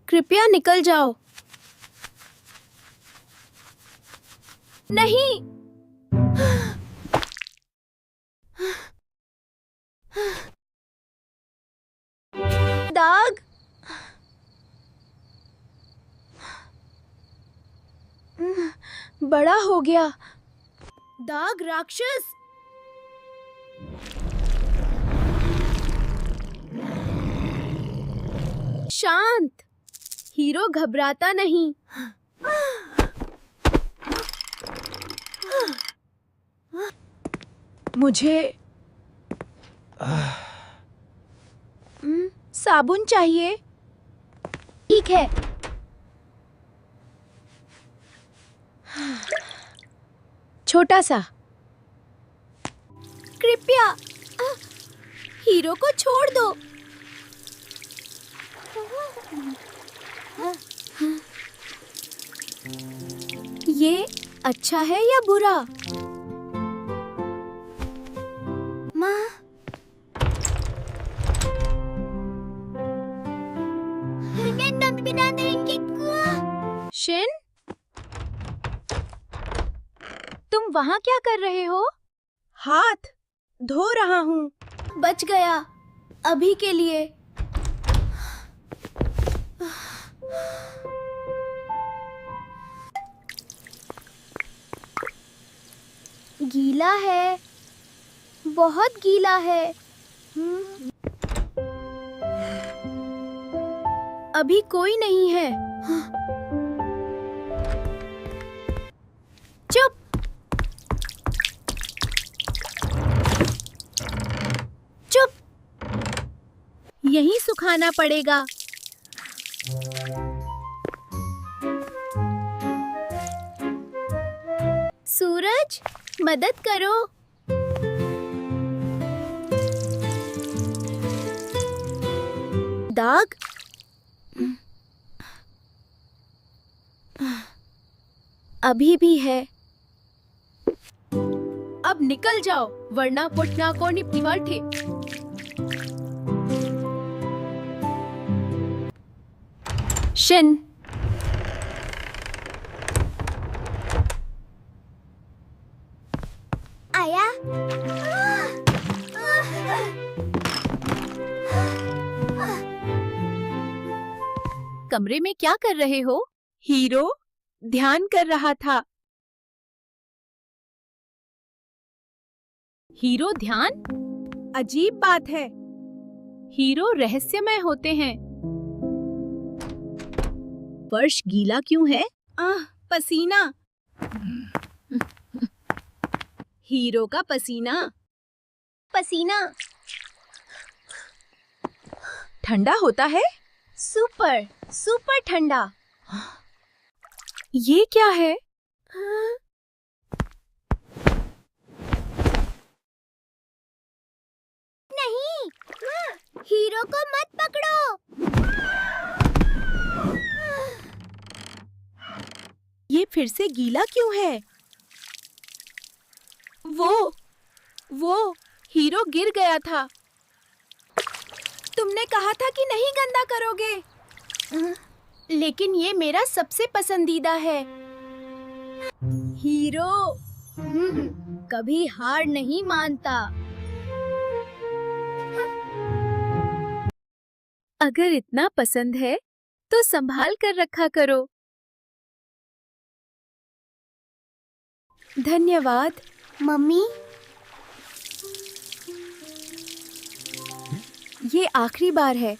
S5: कृपया निकल जाओ। नहीं। दाग। बड़ा हो गया। दाग राक्षस। शांत। हीरो घबराता नहीं।
S14: मुझे
S5: साबुन चाहिए। ठीक है। छोटा सा। कृपया हीरो को छोड़ दो। ये अच्छा है या बुरा? माँ, शिन, तुम वहाँ क्या कर रहे हो?
S14: हाथ धो रहा हूँ।
S5: बच गया अभी के लिए। गीला है, बहुत गीला है। अभी कोई नहीं है। चुप। चुप। यहीं सुखाना पड़ेगा। सूरज, मदद करो। दाग। अभी भी है। अब निकल जाओ वरना पुटना को निपटे। शिन, आया। कमरे में क्या कर रहे हो?
S14: हीरो ध्यान कर रहा था।
S5: हीरो ध्यान?
S14: अजीब बात है।
S5: हीरो रहस्यमय होते हैं। फर्श गीला क्यों है?
S14: पसीना। हीरो का पसीना।
S5: पसीना
S14: ठंडा होता है।
S5: सुपर सुपर ठंडा।
S14: ये क्या है?
S5: नहीं, हीरो को मत पकड़ो।
S14: ये फिर से गीला क्यों है? वो हीरो गिर गया था। तुमने कहा था कि नहीं गंदा करोगे।
S5: लेकिन ये मेरा सबसे पसंदीदा है। हीरो कभी हार नहीं मानता। अगर इतना पसंद है तो संभाल कर रखा करो।
S14: धन्यवाद
S5: मम्मी।
S14: ये आखिरी बार है।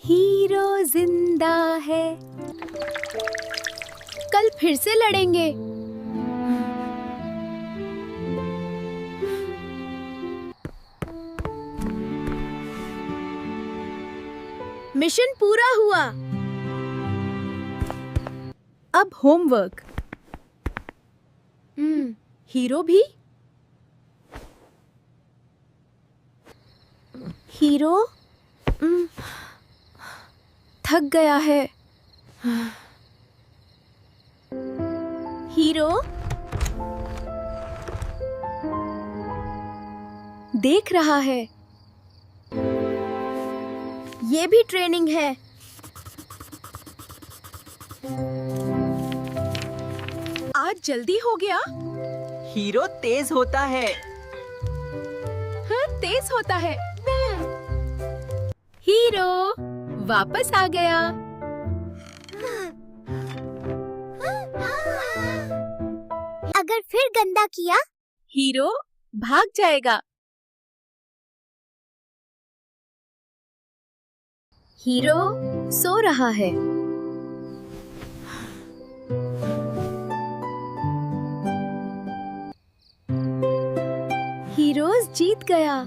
S5: हीरो जिंदा है। कल फिर से लड़ेंगे। मिशन पूरा हुआ।
S14: अब होमवर्क। हीरो भी?
S5: हीरो
S14: थक गया है।
S5: हीरो
S14: देख रहा है।
S5: ये भी ट्रेनिंग है।
S14: आज जल्दी हो गया।
S3: हीरो तेज होता है।
S14: हाँ, तेज होता है। हीरो वापस आ गया।
S5: अगर फिर गंदा किया,
S14: हीरो भाग जाएगा।
S5: हीरो सो रहा है। हीरोज जीत गया।